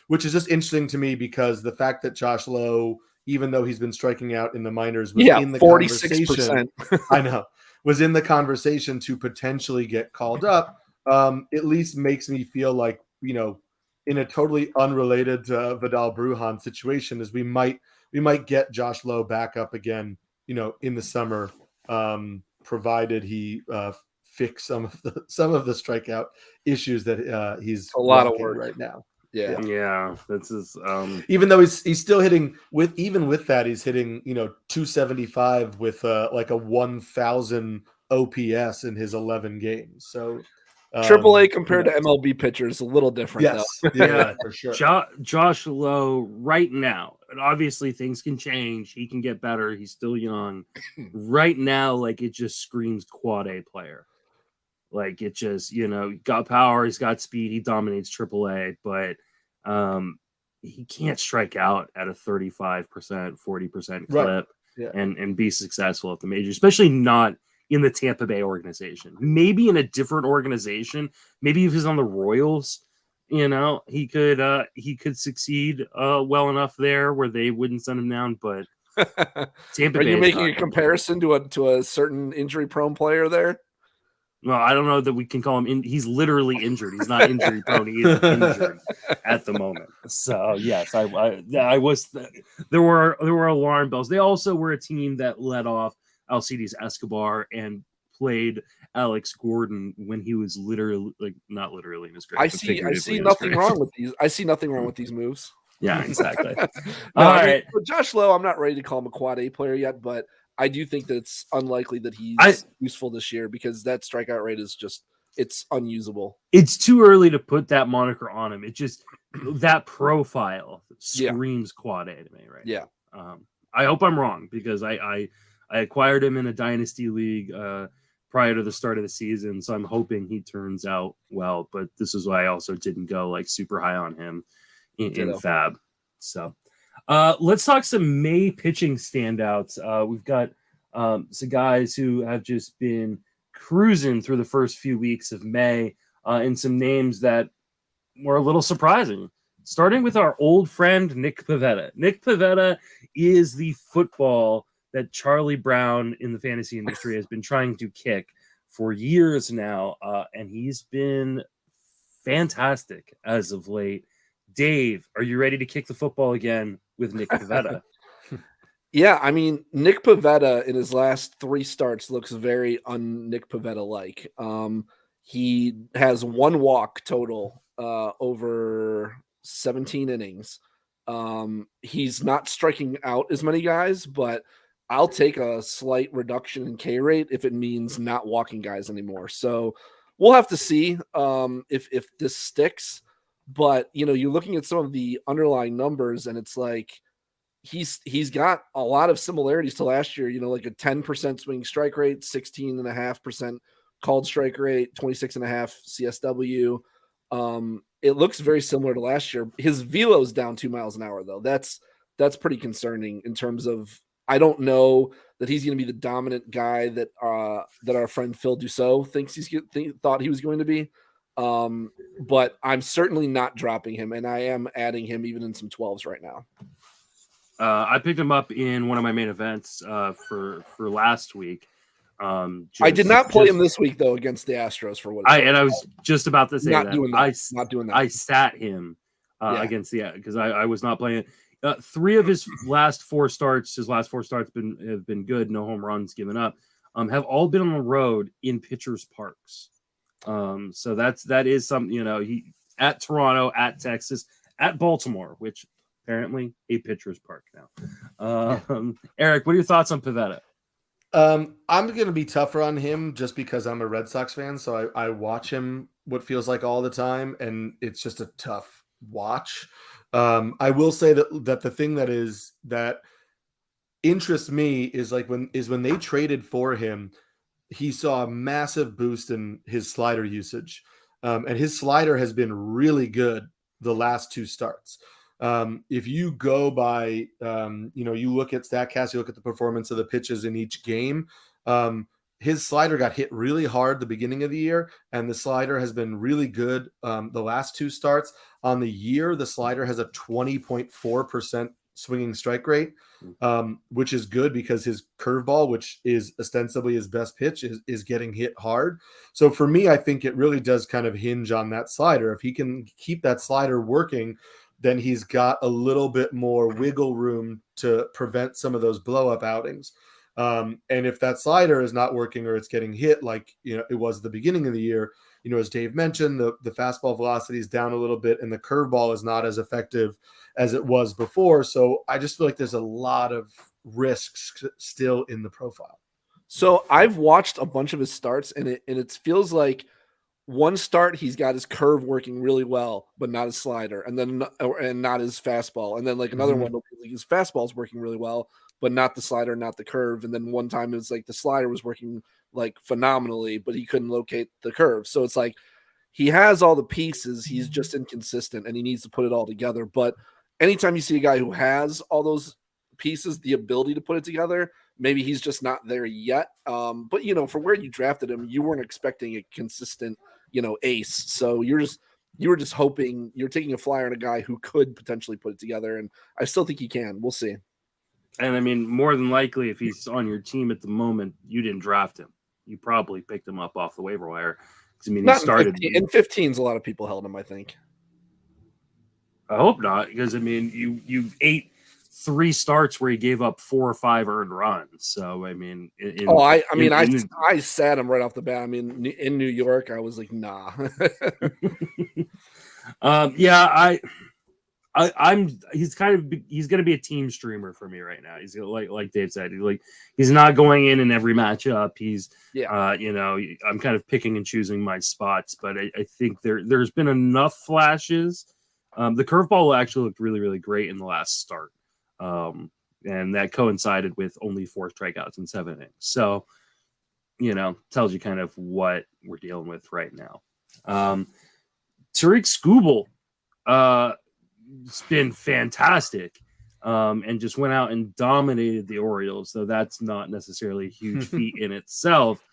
which is just interesting to me because the fact that Josh Lowe, even though he's been striking out in the minors, was in the 46%. I know, was in the conversation to potentially get called up. At least makes me feel like, in a totally unrelated Vidal Brujan situation, is we might get Josh Lowe back up again, in the summer, provided he fix some of the strikeout issues that he's a lot of work right now. Yeah, that's his. Even though he's still hitting with that, he's hitting 275 with like a 1,000 OPS in his 11 games. So AAA compared to MLB pitchers, a little different. Yes, though. yeah, for sure. Josh Lowe right now, and obviously things can change. He can get better. He's still young. Right now, like it just screams quad A player. Like it just, got power, he's got speed, he dominates AAA, but he can't strike out at a 35%, 40% clip and be successful at the major, especially not in the Tampa Bay organization. Maybe in a different organization, maybe if he's on the Royals, he could succeed well enough there where they wouldn't send him down, but Tampa Bay. Are you making a comparison to a certain injury prone player there? Well, I don't know that we can call him he's literally injured. He's not injury prone. He is injured at the moment. So yes, I was. There were alarm bells. They also were a team that led off Alcides Escobar and played Alex Gordon when he was literally not literally in his grave. I see nothing wrong with these. I see nothing wrong with these moves. Yeah, exactly. All right, Josh Lowe, I'm not ready to call him a quad A player yet, but I do think that it's unlikely that he's useful this year because that strikeout rate is it's unusable. It's too early to put that moniker on him. It just that profile screams quad A to me, right? Yeah. I hope I'm wrong because I acquired him in a dynasty league prior to the start of the season, so I'm hoping he turns out well. But this is why I also didn't go super high on him in Fab. So. Let's talk some May pitching standouts. We've got some guys who have just been cruising through the first few weeks of May, and some names that were a little surprising. Starting with our old friend, Nick Pivetta. Nick Pivetta is the football that Charlie Brown in the fantasy industry has been trying to kick for years now, and he's been fantastic as of late. Dave, are you ready to kick the football again with Nick Pivetta? Yeah, I mean, Nick Pivetta in his last 3 starts looks very un-Nick Pivetta-like. He has 1 walk total over 17 innings. He's not striking out as many guys, but I'll take a slight reduction in K rate if it means not walking guys anymore. So we'll have to see if this sticks. But, you're looking at some of the underlying numbers, and it's like he's got a lot of similarities to last year, like a 10% swing strike rate, 16.5% called strike rate, 26.5 CSW. It looks very similar to last year. His velo is down 2 miles an hour, though. That's pretty concerning in terms of, I don't know that he's going to be the dominant guy that our friend Phil Dussault thinks thought he was going to be. But I'm certainly not dropping him, and I am adding him even in some 12s right now. I picked him up in one of my main events for last week. I did not play him this week though against the Astros for what. I was just about to say not that. Doing that. Not doing that. I sat him against because I was not playing. 3 of his last 4 starts, have been good. No home runs given up. Have all been on the road in pitchers' parks. So that is something, he at Toronto, at Texas, at Baltimore, which apparently a pitcher's park now. Eric, what are your thoughts on Pivetta? I'm going to be tougher on him just because I'm a Red Sox fan. So I watch him what feels like all the time, and it's just a tough watch. I will say that the thing that interests me is when they traded for him, he saw a massive boost in his slider usage. And his slider has been really good the last 2 starts. If you go by, you look at StatCast, you look at the performance of the pitches in each game. His slider got hit really hard the beginning of the year, and the slider has been really good the last 2 starts. On the year, the slider has a 20.4% swinging strike rate, which is good because his curveball, which is ostensibly his best pitch, is getting hit hard. So for me, I think it really does kind of hinge on that slider. If he can keep that slider working, then he's got a little bit more wiggle room to prevent some of those blow-up outings. And if that slider is not working or it's getting hit like it was at the beginning of the year, as Dave mentioned, the fastball velocity is down a little bit and the curveball is not as effective as it was before. So I just feel like there's a lot of risks still in the profile. So I've watched a bunch of his starts, and it feels like one start he's got his curve working really well, but not his slider, and not his fastball, and then like another one his fastball's working really well, but not the slider, not the curve, and then one time it was like the slider was working like phenomenally, but he couldn't locate the curve. So it's like he has all the pieces, he's just inconsistent, and he needs to put it all together. But anytime you see a guy who has all those pieces, the ability to put it together, maybe he's just not there yet. But for where you drafted him, you weren't expecting a consistent, ace. So you were just hoping, you're taking a flyer on a guy who could potentially put it together. And I still think he can. We'll see. And I mean, more than likely, if he's on your team at the moment, you didn't draft him. You probably picked him up off the waiver wire. I mean, he started in 15s. A lot of people held him, I think. I hope not, because I mean, you ate 3 starts where he gave up 4 or 5 earned runs. So I mean, I sat him right off the bat. I mean, in New York, I was like, nah. He's going to be a team streamer for me right now. He's like Dave said, he's not going in every matchup. I'm kind of picking and choosing my spots, but I think there's been enough flashes. The curveball actually looked really, really great in the last start. And that coincided with only 4 strikeouts in 7 innings. So, tells you kind of what we're dealing with right now. Tarik Skubal, it's been fantastic, and just went out and dominated the Orioles. So that's not necessarily a huge feat in itself.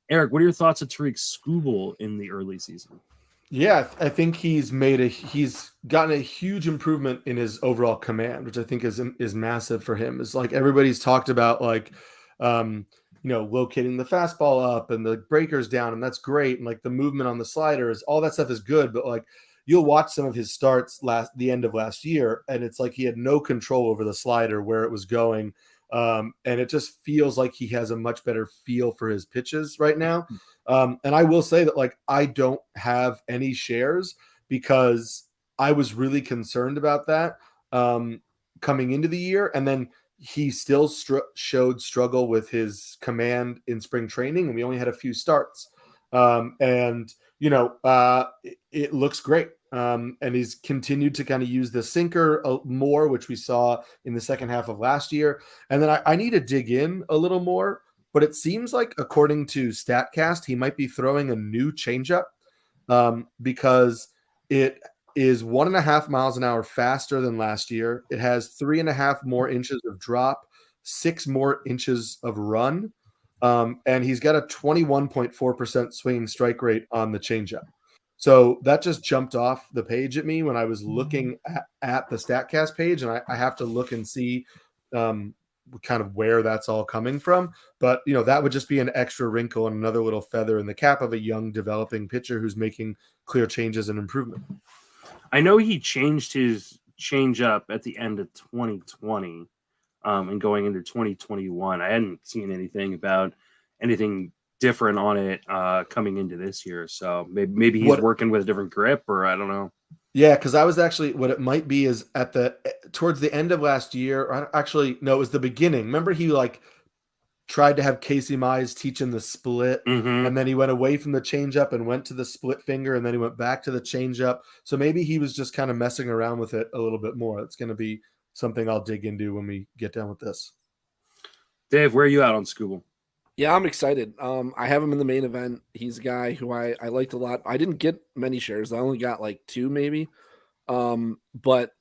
Eric, what are your thoughts of Tarik Skubal in the early season? Yeah, I think he's gotten a huge improvement in his overall command, which I think is massive for him. It's like everybody's talked about locating the fastball up and the breakers down, and that's great. And like the movement on the sliders, all that stuff is good. But like you'll watch some of his starts the end of last year, and it's like he had no control over the slider, where it was going. And it just feels like he has a much better feel for his pitches right now. And I will say that I don't have any shares because I was really concerned about that coming into the year. And then he still showed struggle with his command in spring training, and we only had a few starts. It looks great. And he's continued to kind of use the sinker more, which we saw in the second half of last year. And then I need to dig in a little more, but it seems like, according to StatCast, he might be throwing a new changeup because it is 1.5 miles an hour faster than last year. It has 3.5 more inches of drop, 6 more inches of run, and he's got a 21.4% swinging strike rate on the changeup. So that just jumped off the page at me when I was looking at the StatCast page, and I have to look and see kind of where that's all coming from. But, that would just be an extra wrinkle and another little feather in the cap of a young developing pitcher who's making clear changes and improvement. I know he changed his changeup at the end of 2020 and going into 2021. I hadn't seen anything different on it coming into this year. So maybe he's working with a different grip, or I don't know. Yeah, because I was actually, what it might be is towards the end of last year, or actually, no, it was the beginning. Remember he tried to have Casey Mize teach him the split, and then he went away from the changeup and went to the split finger, and then he went back to the changeup. So maybe he was just kind of messing around with it a little bit more. It's going to be something I'll dig into when we get done with this. Dave, where are you at on Skubal? Yeah, I'm excited. I have him in the main event. He's a guy who I liked a lot. I didn't get many shares. I only got like 2 maybe. But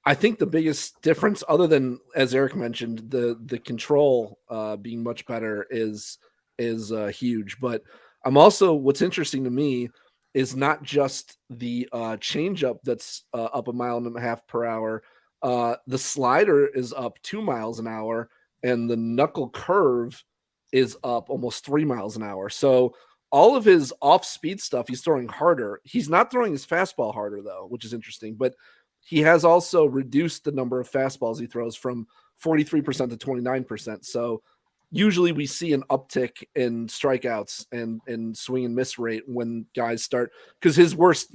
I think the biggest difference, other than, as Eric mentioned, the control being much better is huge. But what's interesting to me is not just the changeup that's up 1.5 miles per hour. The slider is up 2 miles an hour, and the knuckle curve is up almost 3 miles an hour. So all of his off-speed stuff, he's throwing harder. He's not throwing his fastball harder, though, which is interesting. But he has also reduced the number of fastballs he throws from 43% to 29%. So usually we see an uptick in strikeouts and swing and miss rate when guys start, because his worst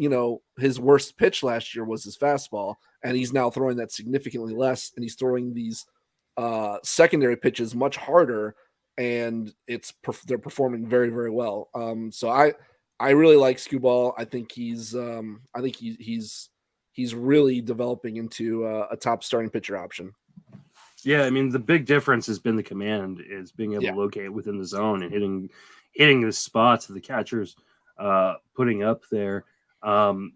pitch last year was his fastball, and he's now throwing that significantly less, and he's throwing these secondary pitches much harder, and they're performing very, very well. So I really like Skubal. I think he's really developing into a top starting pitcher option. Yeah, I mean, the big difference has been the command, is being able to locate within the zone and hitting the spots that the catcher's putting up there.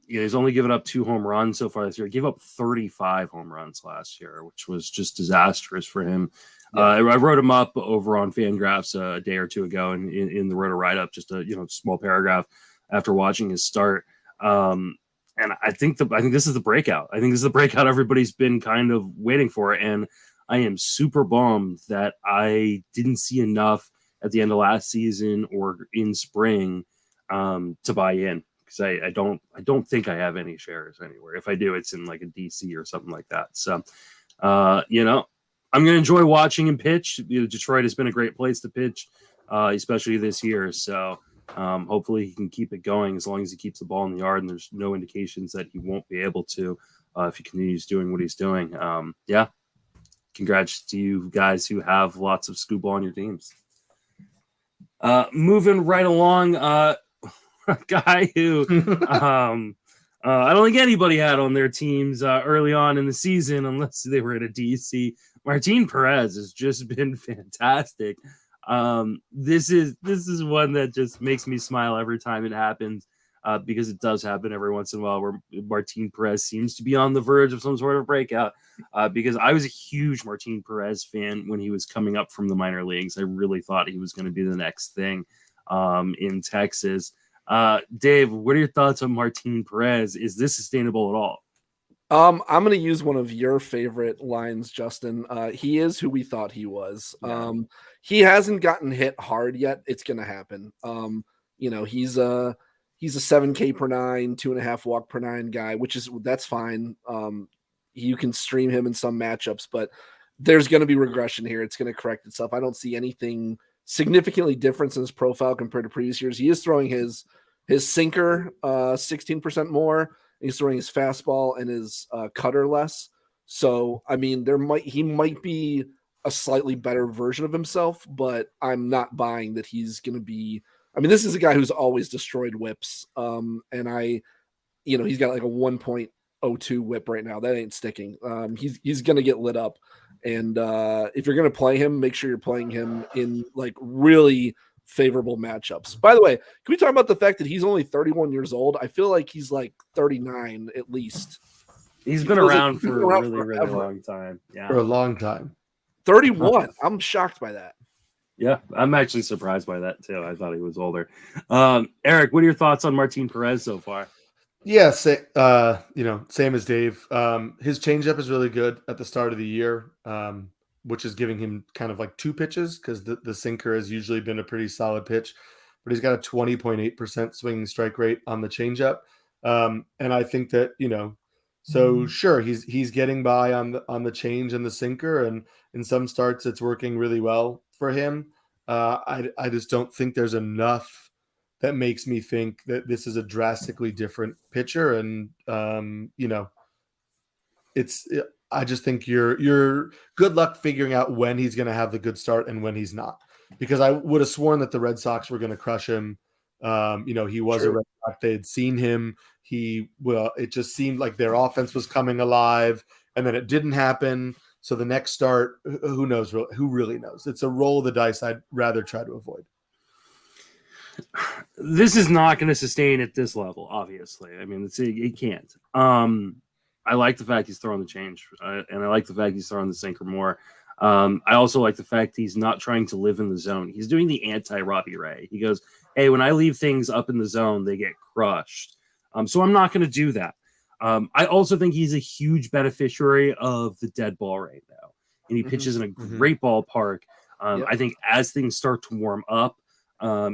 He's only given up 2 home runs so far this year. He gave up 35 home runs last year, which was just disastrous for him. Yeah. I wrote him up over on Fangraphs a day or two ago, and in the Roto write-up, just a small paragraph after watching his start. And I think this is the breakout. I think this is the breakout everybody's been kind of waiting for, and I am super bummed that I didn't see enough at the end of last season or in spring to buy in, because I don't think I have any shares anywhere. If I do, it's in like a DC or something like that. So, I'm going to enjoy watching him pitch. Detroit has been a great place to pitch, especially this year. So hopefully he can keep it going as long as he keeps the ball in the yard, and there's no indications that he won't be able to if he continues doing what he's doing. Congrats to you guys who have lots of Skubal on your teams. Moving right along, a guy who I don't think anybody had on their teams early on in the season, unless they were at a DC. Martine Perez has just been fantastic. This is one that just makes me smile every time it happens, because it does happen every once in a while where Martine Perez seems to be on the verge of some sort of breakout. Because I was a huge Martine Perez fan when he was coming up from the minor leagues. I really thought he was going to be the next thing in Texas. Dave, what are your thoughts on Martine Perez? Is this sustainable at all? I'm going to use one of your favorite lines, Justin. He is who we thought he was. Yeah. He hasn't gotten hit hard yet. It's going to happen. He's a 7K per 9, 2.5 walk per 9 guy, that's fine. You can stream him in some matchups, but there's going to be regression here. It's going to correct itself. I don't see anything significantly different in his profile compared to previous years. He is throwing his sinker 16% more. He's throwing his fastball and his cutter less. So, I mean, he might be a slightly better version of himself, but I'm not buying that he's going to be. I mean, this is a guy who's always destroyed whips. And he's got like a 1.02 whip right now. That ain't sticking. He's going to get lit up. And if you're going to play him, make sure you're playing him in like really favorable matchups. By the way, can we talk about the fact that he's only 31 years old? I feel like he's like 39 at least. He's been around for a really long time. Yeah, for a long time. 31. I'm shocked by that. Yeah, I'm actually surprised by that too. I thought he was older. Eric, what are your thoughts on Martine Perez so far? Yeah, same as Dave. His changeup is really good at the start of the year, which is giving him kind of like 2 pitches because the sinker has usually been a pretty solid pitch, but he's got a 20.8% swinging strike rate on the changeup. And I think that, so sure, he's getting by on the change and the sinker, and in some starts it's working really well for him. I just don't think there's enough that makes me think that this is a drastically different pitcher. And, I just think you're good luck figuring out when he's going to have the good start and when he's not, because I would have sworn that the Red Sox were going to crush him. He was a Red Sox. They had seen him. It just seemed like their offense was coming alive, and then it didn't happen. So the next start, who knows? Who really knows? It's a roll of the dice I'd rather try to avoid. This is not going to sustain at this level, obviously. I mean, it can't. I like the fact he's throwing the change, and I like the fact he's throwing the sinker more. I also like the fact he's not trying to live in the zone. He's doing the anti-Robbie Ray. He goes, hey, when I leave things up in the zone, they get crushed. So I'm not going to do that. I also think he's a huge beneficiary of the dead ball right now, and he pitches in a great ballpark. I think as things start to warm up,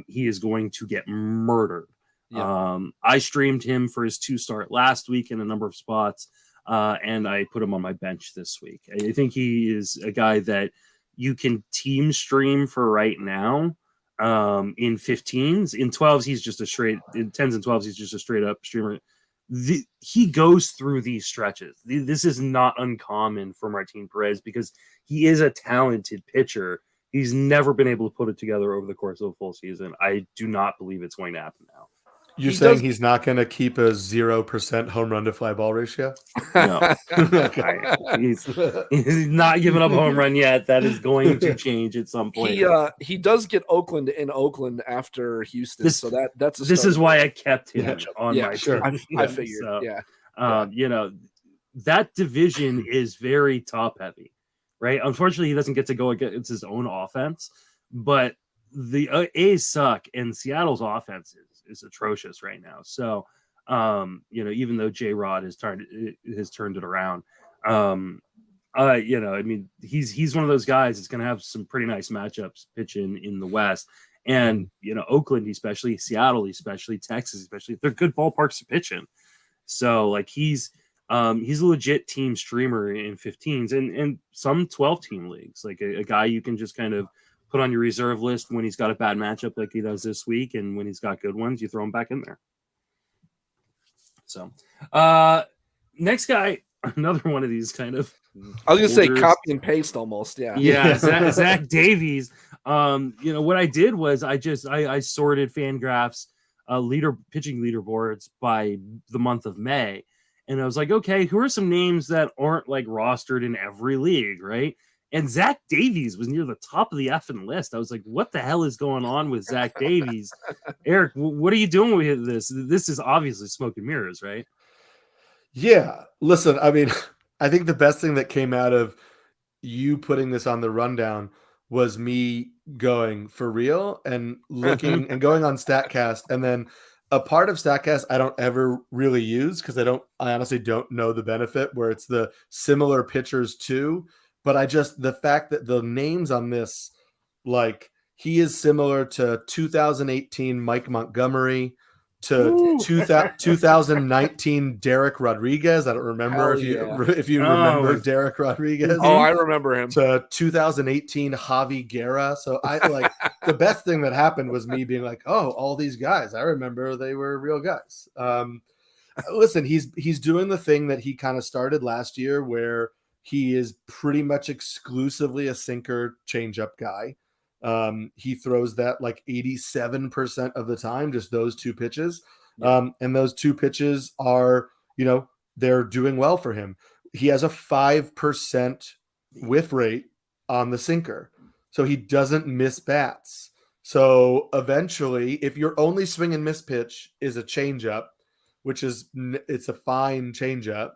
he is going to get murdered. I streamed him for his 2-start last week in a number of spots, and I put him on my bench this week. I think he is a guy that you can team stream for right now. In 15s, in 12s, he's just in 10s and 12s, he's just a straight up streamer. He goes through these stretches. This is not uncommon for Martine Perez because he is a talented pitcher. He's never been able to put it together over the course of a full season. I do not believe it's going to happen now. You're saying he's not going to keep a 0% home run to fly ball ratio? No. He's not giving up a home run yet. That is going to change at some point. He does get Oakland in Oakland after Houston, this is why I kept him on my sure. team. I figured. So, that division is very top heavy, right? Unfortunately, he doesn't get to go against his own offense, but the A's suck, and Seattle's offense is atrocious right now. So, even though J-Rod has turned it around, he's one of those guys that's going to have some pretty nice matchups pitching in the West. And, Oakland, especially Seattle, especially Texas, especially, they're good ballparks to pitch in. So like he's a legit team streamer in 15s and some 12-team leagues, like a guy you can just kind of put on your reserve list when he's got a bad matchup like he does this week. And when he's got good ones, you throw him back in there. So next guy, another one of these kind of, I was going to say copy and paste almost. Yeah. Zach Davies. What I did was I sorted Fangraphs pitching leaderboards by the month of May. And I was like, okay, who are some names that aren't like rostered in every league, right? And Zach Davies was near the top of the effing list. I was like, what the hell is going on with Zach Davies? Eric, what are you doing with this? This is obviously smoke and mirrors, right? Yeah. Listen, I mean, I think the best thing that came out of you putting this on the rundown was me going for real and looking and going on StatCast. And then a part of StatCast I don't ever really use because I honestly don't know the benefit where it's the similar pitchers too. But the fact that the names on this, like he is similar to 2018 Mike Montgomery, to 2019 Derek Rodriguez. I don't remember if you remember Derek Rodriguez. Oh, I remember him. To 2018 Javi Guerra. So I like the best thing that happened was me being like, oh, all these guys, I remember they were real guys. Listen, he's doing the thing that he kind of started last year where he is pretty much exclusively a sinker changeup guy. He throws that like 87% of the time, just those two pitches. And those two pitches are, they're doing well for him. He has a 5% whiff rate on the sinker. So he doesn't miss bats. So eventually, if your only swing and miss pitch is a changeup, which is it's a fine changeup,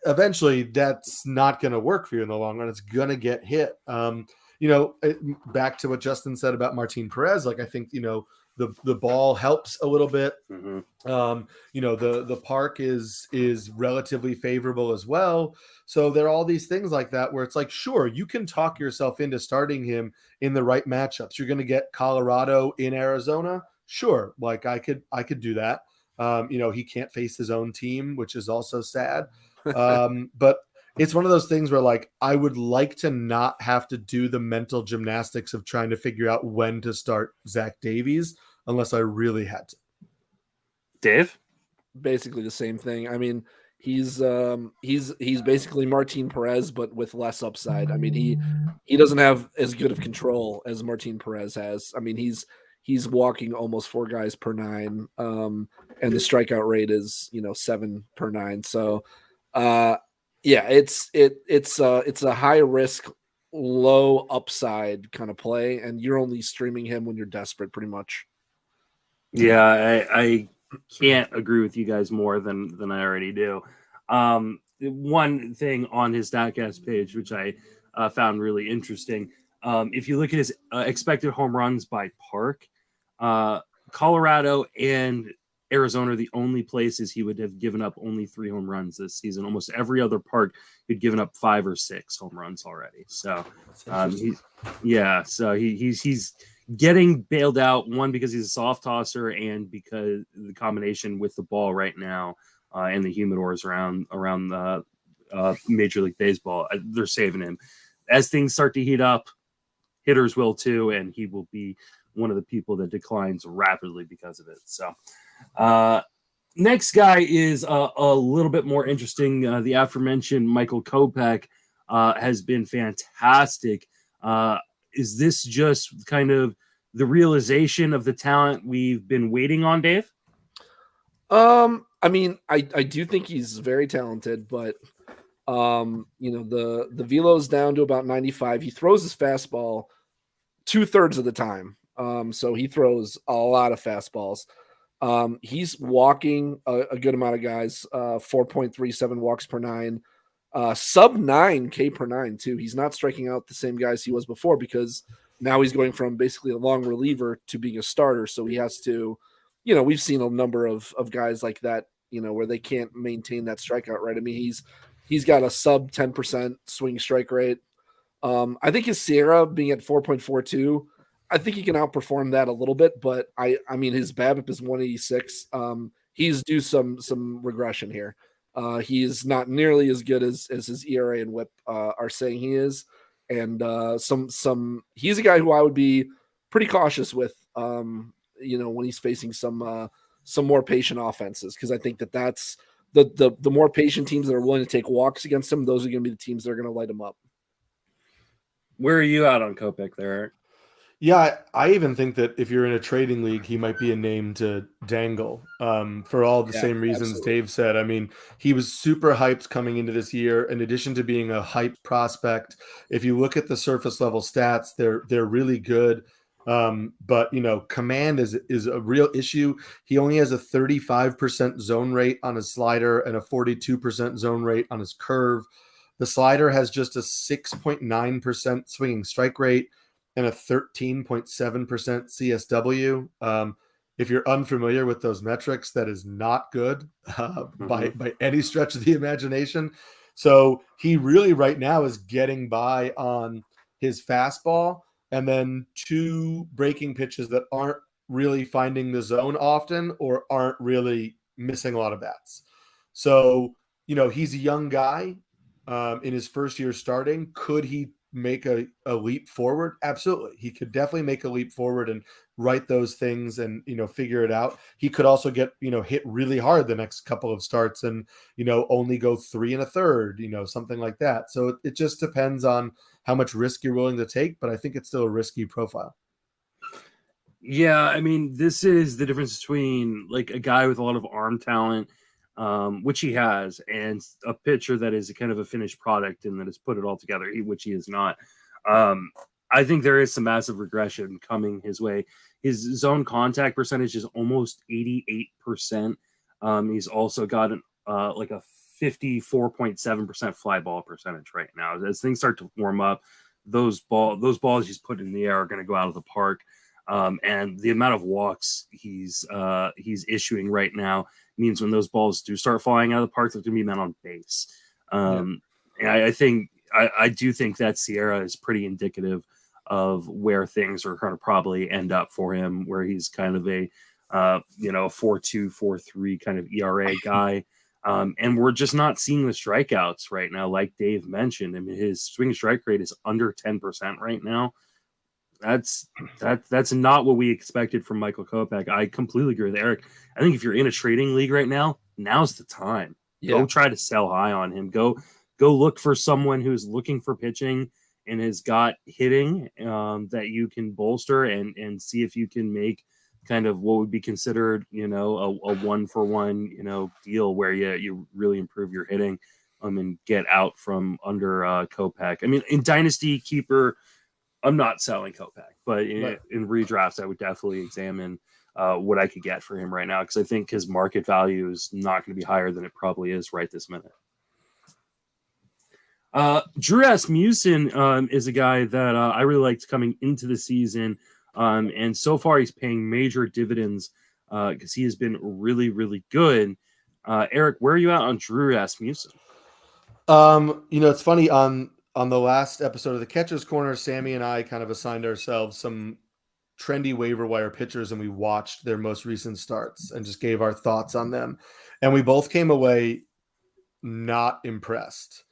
eventually that's not going to work for you in the long run. It's going to get hit. Back to what Justin said about Martine Perez, like I think, the ball helps a little bit. The park is relatively favorable as well. So there are all these things like that where it's like, sure, you can talk yourself into starting him in the right matchups. You're going to get Colorado in Arizona. Sure. Like I could do that. He can't face his own team, which is also sad. But it's one of those things where, like, I would like to not have to do the mental gymnastics of trying to figure out when to start Zach Davies unless I really had to. Dave? Basically the same thing. I mean, he's basically Martine Perez, but with less upside. I mean, he doesn't have as good of control as Martine Perez has. I mean, he's walking almost 4 guys per 9, and the strikeout rate is 7 per 9. So, it's a high risk, low upside kind of play, and you're only streaming him when you're desperate, pretty much. Yeah, I can't agree with you guys more than I already do. One thing on his Statcast page, which I found really interesting, if you look at his expected home runs by park, Colorado and Arizona are the only places he would have given up only 3 home runs this season. Almost every other park, he'd given up 5 or 6 home runs already. So, he's getting bailed out, one because he's a soft tosser and because the combination with the ball right now and the humidors around the Major League Baseball, they're saving him. As things start to heat up, hitters will too, and he will be one of the people that declines rapidly because of it. So next guy is a little bit more interesting. The aforementioned Michael Kopeck has been fantastic. Is this just kind of the realization of the talent we've been waiting on, Dave? I mean, I do think he's very talented, but the velo's down to about 95. He throws his fastball 2/3 of the time. So he throws a lot of fastballs. He's walking a good amount of guys, 4.37 walks per 9, sub 9 K per 9 too. He's not striking out the same guys he was before because now he's going from basically a long reliever to being a starter. So he has to, we've seen a number of guys like that, where they can't maintain that strikeout rate. I mean, he's got a sub 10% swing strike rate. I think his Sierra being at 4.42, I think he can outperform that a little bit, but I mean, his BABIP is 186. He's due some regression here. He is not nearly as good as his ERA and WHIP are saying he is. And he's a guy who I would be pretty cautious with, when he's facing some more patient offenses, because I think that's the more patient teams that are willing to take walks against him, those are going to be the teams that are going to light him up. Where are you out on Kopeck there, Eric? Yeah, I even think that if you're in a trading league, he might be a name to dangle for all the same reasons absolutely. Dave said. I mean, he was super hyped coming into this year. In addition to being a hyped prospect, if you look at the surface level stats, they're really good. But command is a real issue. He only has a 35% zone rate on his slider and a 42% zone rate on his curve. The slider has just a 6.9% swinging strike rate and a 13.7% CSW. If you're unfamiliar with those metrics, that is not good by any stretch of the imagination. So he really right now is getting by on his fastball and then 2 breaking pitches that aren't really finding the zone often or aren't really missing a lot of bats. So, he's a young guy in his first year starting. Could he make a leap forward? Absolutely. He could definitely make a leap forward and write those things and, figure it out. He could also get, hit really hard the next couple of starts and, only go 3 1/3, something like that. So it just depends on how much risk you're willing to take, but I think it's still a risky profile. Yeah. I mean, this is the difference between like a guy with a lot of arm talent which he has, and a pitcher that is a kind of a finished product and that has put it all together, which he is not. I think there is some massive regression coming his way. His zone contact percentage is almost 88%. He's also got like a 54.7% fly ball percentage right now. As things start to warm up, those balls he's put in the air are going to go out of the park. And the amount of walks he's issuing right now means when those balls do start flying out of the park, they're going to be men on base. And I do think that Sierra is pretty indicative of where things are going to probably end up for him, where he's kind of a 4.2, 4.3 kind of ERA guy. And we're just not seeing the strikeouts right now, like Dave mentioned. I mean, his swing strike rate is under 10% right now. That's not what we expected from Michael Kopeck. I completely agree with Eric. I think if you're in a trading league right now, now's the time. Yeah. Go try to sell high on him. Go look for someone who's looking for pitching and has got hitting that you can bolster and see if you can make kind of what would be considered, a 1-for-1, deal where you really improve your hitting and get out from under Kopeck. I mean, in Dynasty Keeper, I'm not selling Kopeck, but in redrafts, I would definitely examine what I could get for him right now, because I think his market value is not going to be higher than it probably is right this minute. Drew Rassmussen is a guy that I really liked coming into the season, and so far he's paying major dividends because he has been really, really good. Eric, where are you at on Drew Rassmussen? It's funny, on the last episode of the Catcher's Corner, Sammy and I kind of assigned ourselves some trendy waiver wire pitchers, and we watched their most recent starts and just gave our thoughts on them. And we both came away not impressed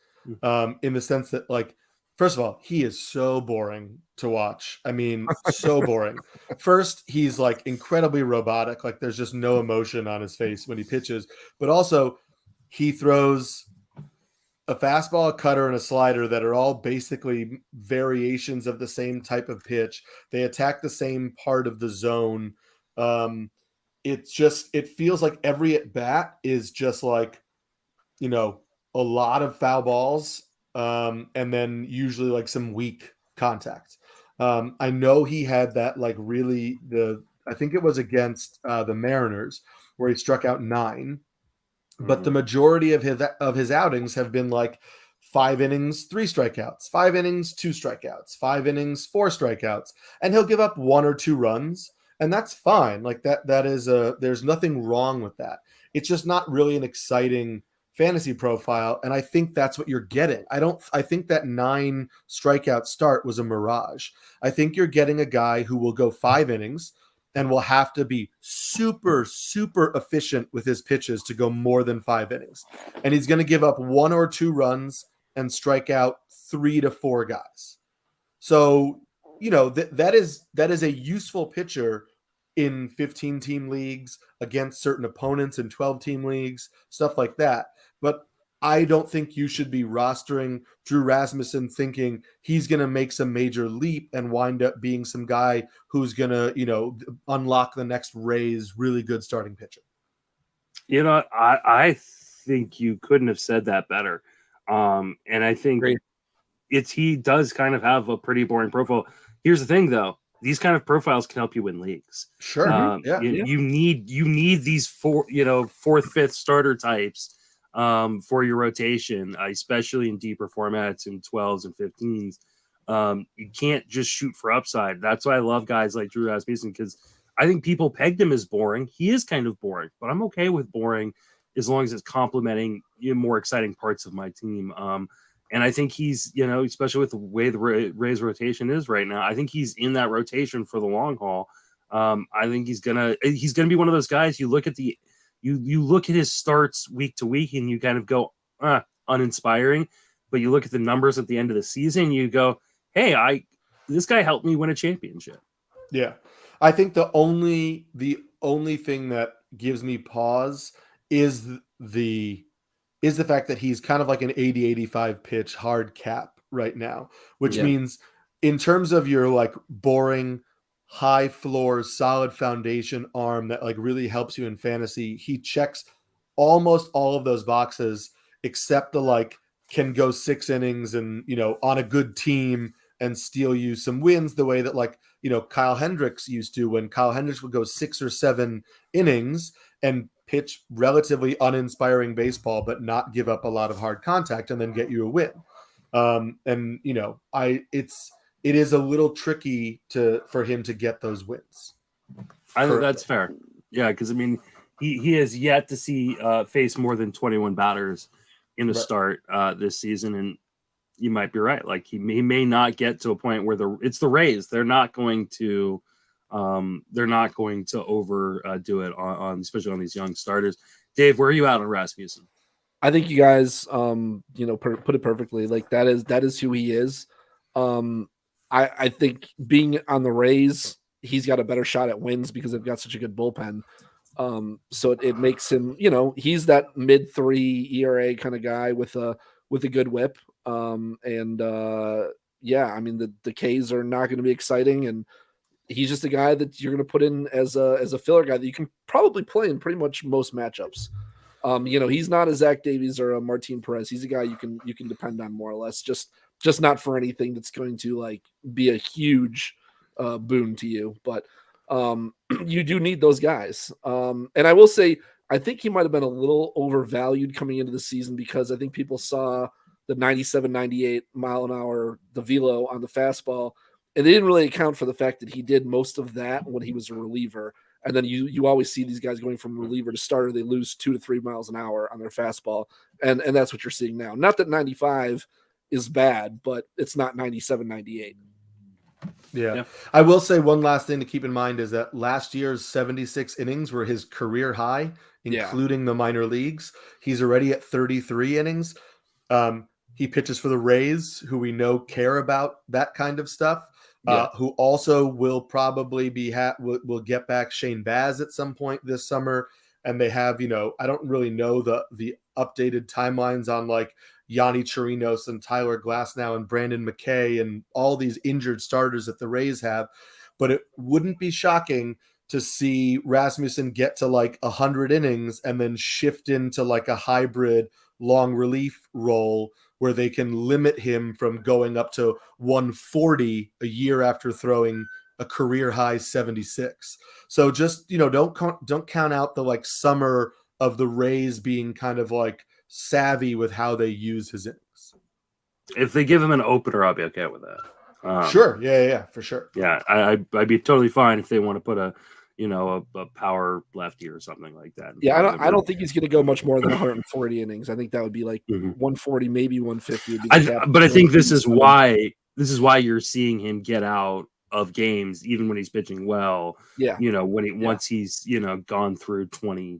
in the sense that, like, first of all, he is so boring to watch. I mean, so boring. First, he's like incredibly robotic. Like, there's just no emotion on his face when he pitches. But also, he throws a fastball, a cutter, and a slider that are all basically variations of the same type of pitch. They attack the same part of the zone. It feels like every at bat is just like, a lot of foul balls, and then usually like some weak contact. I know he had that like really I think it was against the Mariners where he struck out 9. But the majority of his outings have been like 5 innings, 3 strikeouts, 5 innings, 2 strikeouts, 5 innings, 4 strikeouts, and he'll give up 1 or 2 runs, and that's fine. Like that is there's nothing wrong with that. It's just not really an exciting fantasy profile, and I think that's what you're getting. I think that 9 strikeout start was a mirage. I think you're getting a guy who will go 5 innings and will have to be super, super efficient with his pitches to go more than 5 innings. And he's going to give up 1 or 2 runs and strike out 3 to 4 guys. So, that is a useful pitcher in 15-team leagues against certain opponents in 12-team leagues, stuff like that. But I don't think you should be rostering Drew Rassmussen thinking he's going to make some major leap and wind up being some guy who's going to, unlock the next Reyes really good starting pitcher. I think you couldn't have said that better. And I think he does kind of have a pretty boring profile. Here's the thing, though. These kind of profiles can help you win leagues. Sure. You need these 4th, 5th starter types for your rotation, especially in deeper formats in 12s and 15s. You can't just shoot for upside. That's why I love guys like Drew Rassmussen, because I think people pegged him as boring. He is kind of boring, but I'm okay with boring as long as it's complementing more exciting parts of my team. And I think he's, especially with the way the Rays rotation is right now, I think he's in that rotation for the long haul. I think he's gonna be one of those guys. You look at you look at his starts week to week and you kind of go, uninspiring. But you look at the numbers at the end of the season, you go, hey, this guy helped me win a championship. Yeah. I think the only thing that gives me pause is the fact that he's kind of like an 80-85 pitch hard cap right now, which means in terms of your like boring, high floor, solid foundation arm that like really helps you in fantasy, he checks almost all of those boxes, except the like can go 6 innings and, you know, on a good team and steal you some wins the way that, like, you know, Kyle Hendricks used to, when Kyle Hendricks would go 6 or 7 innings and pitch relatively uninspiring baseball, but not give up a lot of hard contact and then get you a win. And, you know, it is a little tricky for him to get those wins. I think that's fair. Yeah. Cause I mean, he has yet to face more than 21 batters in a start this season. And you might be right. Like he may not get to a point where it's the Rays. They're not going to overdo it on especially on these young starters. Dave, where are you at on Rassmussen? I think you guys, you know, put it perfectly. Like that is who he is. I think being on the Rays, he's got a better shot at wins because they've got such a good bullpen. So it makes him, you know, he's that mid-3 ERA kind of guy with a good whip. Yeah, I mean the K's are not going to be exciting, and he's just a guy that you're going to put in as a filler guy that you can probably play in pretty much most matchups. You know, he's not a Zach Davies or a Martine Perez. He's a guy you can depend on more or less, just not for anything that's going to like be a huge boon to you. But you do need those guys. And I will say, I think he might have been a little overvalued coming into the season because I think people saw the 97, 98 mile an hour, the velo on the fastball, and they didn't really account for the fact that he did most of that when he was a reliever. And then you always see these guys going from reliever to starter. They lose 2 to 3 miles an hour on their fastball. And that's what you're seeing now. Not that 95 is bad, but it's not 97, 98. Yeah. I will say one last thing to keep in mind is that last year's 76 innings were his career high, including the minor leagues. He's already at 33 innings. He pitches for the Reyes, who we know care about that kind of stuff. Who also will probably will get back Shane Baz at some point this summer. And they have, you know, I don't really know the updated timelines on like Yanni Chirinos and Tyler Glasnow and Brandon McKay and all these injured starters that the Rays have. But it wouldn't be shocking to see Rassmussen get to like 100 innings and then shift into like a hybrid long relief role where they can limit him from going up to 140 a year after throwing a career high 76. So just, you know, don't count out the like summer of the Rays being kind of like savvy with how they use his innings. If they give him an opener, I'll be okay with that. Sure. Yeah, for sure. Yeah. I'd be totally fine if they want to put a power lefty or something like that. Yeah, I don't think he's going to go much more than 140 innings. I think that would be like 140, maybe 150. But I think this is why you're seeing him get out of games, even when he's pitching well. Yeah, you know, once he's gone through 20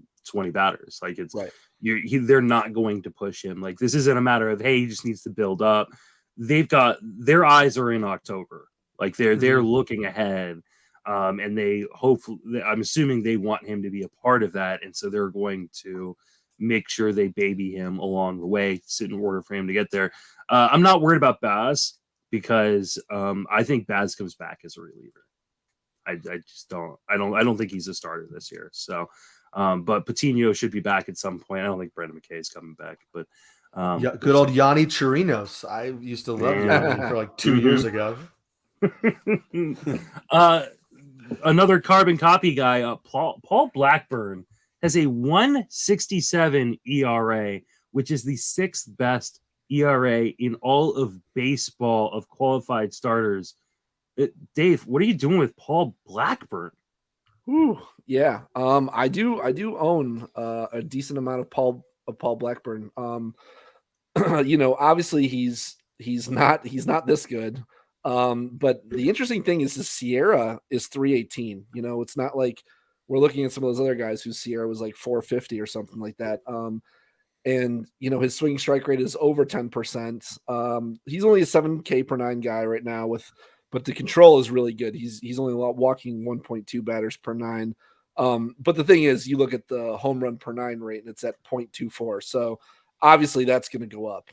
batters, like it's right. They're not going to push him. Like this isn't a matter of he just needs to build up. They've got their eyes are in October. Like they're looking ahead. And I'm assuming they want him to be a part of that. And so they're going to make sure they baby him along the way, sit in order for him to get there. I'm not worried about Baz because I think Baz comes back as a reliever. I just don't think he's a starter this year. So, but Patino should be back at some point. I don't think Brandon McKay is coming back, but good old Yanni Chirinos. I used to love Yanni for like 2 years ago. Another carbon copy guy, Paul Blackburn, has a 1.67 ERA, which is the 6th best ERA in all of baseball of qualified starters. Dave, what are you doing with Paul Blackburn? Ooh, yeah. I do own a decent amount of Paul Blackburn. You know, obviously he's not this good. But the interesting thing is the Sierra is 318. You know, it's not like we're looking at some of those other guys whose Sierra was like 450 or something like that. And you know, his swinging strike rate is over 10%. He's only a 7K per 9 guy right now but the control is really good. He's only walking 1.2 batters per 9. But the thing is, you look at the home run per 9 rate and it's at 0.24. So obviously that's going to go up.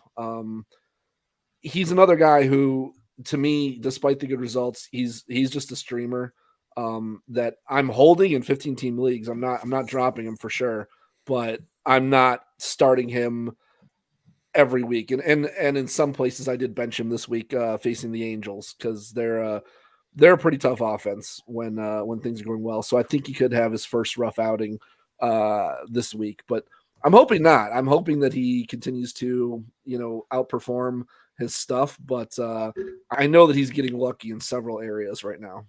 He's another guy who, to me, despite the good results, he's just a streamer that I'm holding in 15-team leagues. I'm not dropping him for sure. but I'm not starting him every week. And in some places I did bench him this week facing the Angels because they're a pretty tough offense when things are going well. So I think he could have his first rough outing this week, but I'm hoping not. I'm hoping that he continues to, outperform his stuff, but I know that he's getting lucky in several areas right now.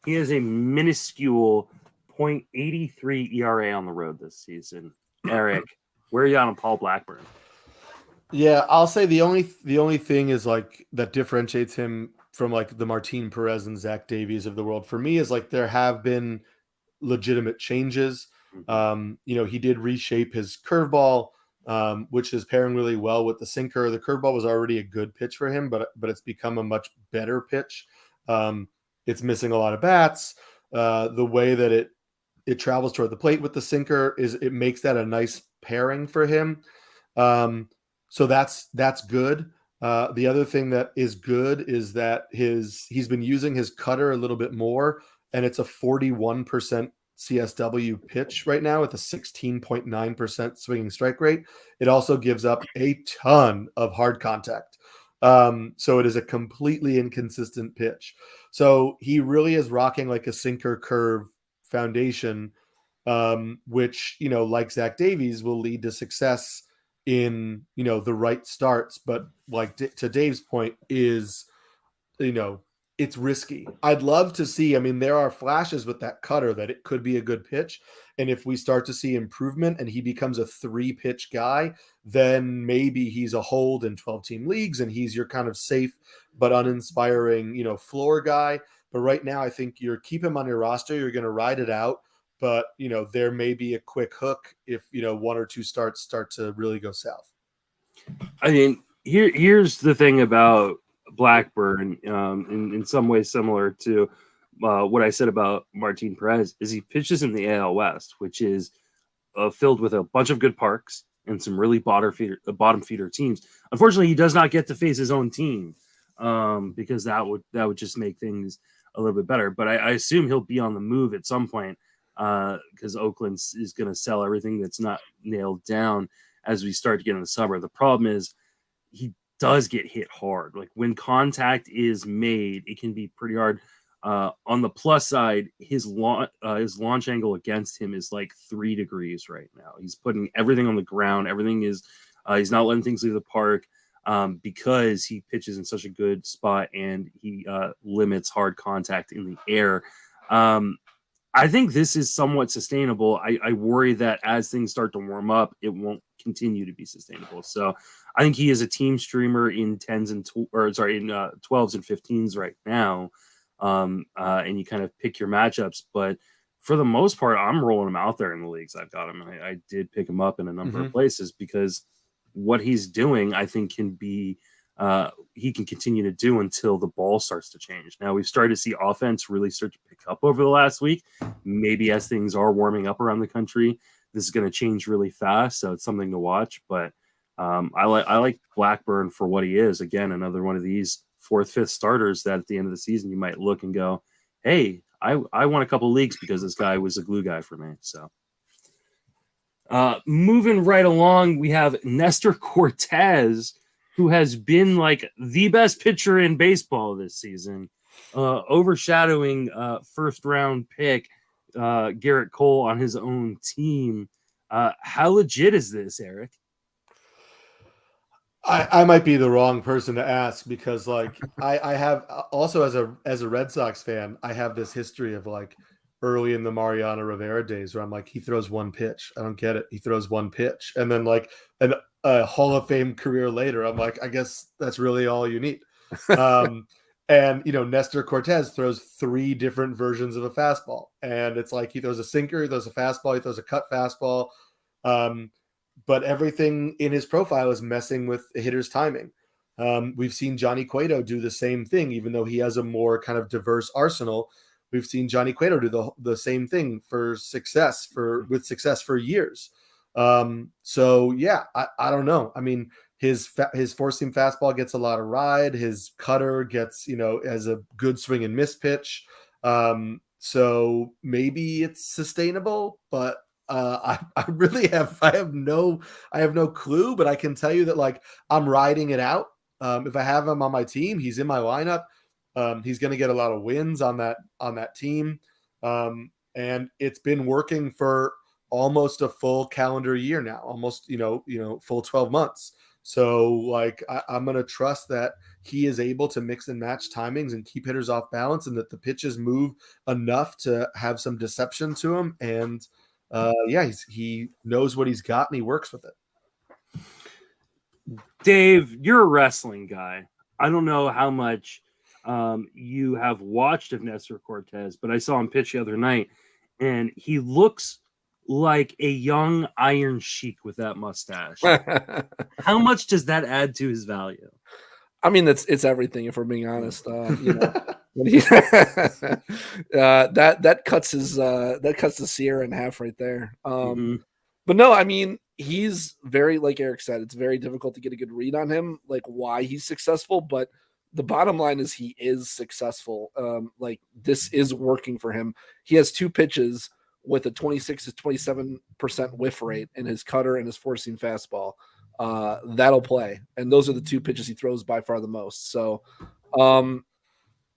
He has a minuscule 0.83 ERA on the road this season. Eric, where are you on Paul Blackburn? Yeah, I'll say the only thing is like that differentiates him from like the Martine Perez and Zach Davies of the world for me is like there have been legitimate changes. He did reshape his curveball, which is pairing really well with the sinker. The curveball was already a good pitch for him, but it's become a much better pitch. It's missing a lot of bats. The way that it travels toward the plate with the sinker it makes that a nice pairing for him. So that's good. The other thing that is good is that he's been using his cutter a little bit more, and it's a 41% CSW pitch right now with a 16.9% swinging strike rate. It also gives up a ton of hard contact. So it is a completely inconsistent pitch. So he really is rocking like a sinker curve foundation, which, like Zach Davies will lead to success in, the right starts. But like to Dave's point is, it's risky. I'd love to see, there are flashes with that cutter that it could be a good pitch. And if we start to see improvement and he becomes a 3-pitch guy, then maybe he's a hold in 12-team leagues and he's your kind of safe but uninspiring, floor guy. But right now, I think keep him on your roster. You're going to ride it out. But, there may be a quick hook if, 1 or 2 starts start to really go south. I mean, here's the thing about Blackburn, in some ways similar to what I said about Martine Perez, is he pitches in the AL West, which is filled with a bunch of good parks and some really bottom feeder teams. Unfortunately, he does not get to face his own team because that would just make things a little bit better. But I assume he'll be on the move at some point because Oakland is going to sell everything that's not nailed down as we start to get in the summer. The problem is he does get hit hard. Like when contact is made, it can be pretty hard. On the plus side, his launch angle against him is like 3 degrees right now. He's putting everything on the ground. Everything is he's not letting things leave the park because he pitches in such a good spot and he limits hard contact in the air. I think this is somewhat sustainable. I worry that as things start to warm up, it won't continue to be sustainable. So I think he is a team streamer in 12s and 15s right now. And you kind of pick your matchups, but for the most part, I'm rolling him out there in the leagues. I've got him. I did pick him up in a number of places because what he's doing, I think, can be he can continue to do until the ball starts to change. Now we've started to see offense really start to pick up over the last week. Maybe as things are warming up around the country, this is going to change really fast. So it's something to watch. But I like Blackburn for what he is. Again, another one of these 4th, 5th starters that at the end of the season you might look and go, hey, I won a couple of leagues because this guy was a glue guy for me. So moving right along, we have Nestor Cortes, who has been like the best pitcher in baseball this season, overshadowing first round pick Garrett Cole on his own team. How legit is this, Eric? I might be the wrong person to ask because like I have also as a Red Sox fan, I have this history of like early in the Mariano Rivera days where I'm like, he throws one pitch. I don't get it. He throws one pitch. And then like a Hall of Fame career later, I'm like, I guess that's really all you need. And, Nestor Cortes throws 3 different versions of a fastball. And it's like he throws a sinker, he throws a fastball, he throws a cut fastball. But everything in his profile is messing with a hitter's timing. We've seen Johnny Cueto do the same thing, even though he has a more kind of diverse arsenal. We've seen Johnny Cueto do the same thing with success for years. So yeah, I don't know. I mean, his 4-seam fastball gets a lot of ride. His cutter gets, as a good swing and miss pitch. So maybe it's sustainable, but I really I have no clue, but I can tell you that like I'm riding it out. If I have him on my team, he's in my lineup. He's going to get a lot of wins on that team. And it's been working for almost a full calendar year now, almost, full 12 months. So like, I'm going to trust that he is able to mix and match timings and keep hitters off balance, and that the pitches move enough to have some deception to him. And he knows what he's got and he works with it. Dave, you're a wrestling guy. I don't know how much you have watched of Nestor Cortes, but I saw him pitch the other night, and he looks like a young Iron Sheik with that mustache. How much does that add to his value? I mean, it's everything, if we're being honest. That cuts the Sierra in half right there. But no, I mean, he's very, like Eric said, it's very difficult to get a good read on him, like why he's successful. But the bottom line is he is successful. Like this is working for him. He has 2 pitches with a 26 to 27% whiff rate in his cutter and his four-seam fastball. That'll play. And those are the 2 pitches he throws by far the most. So,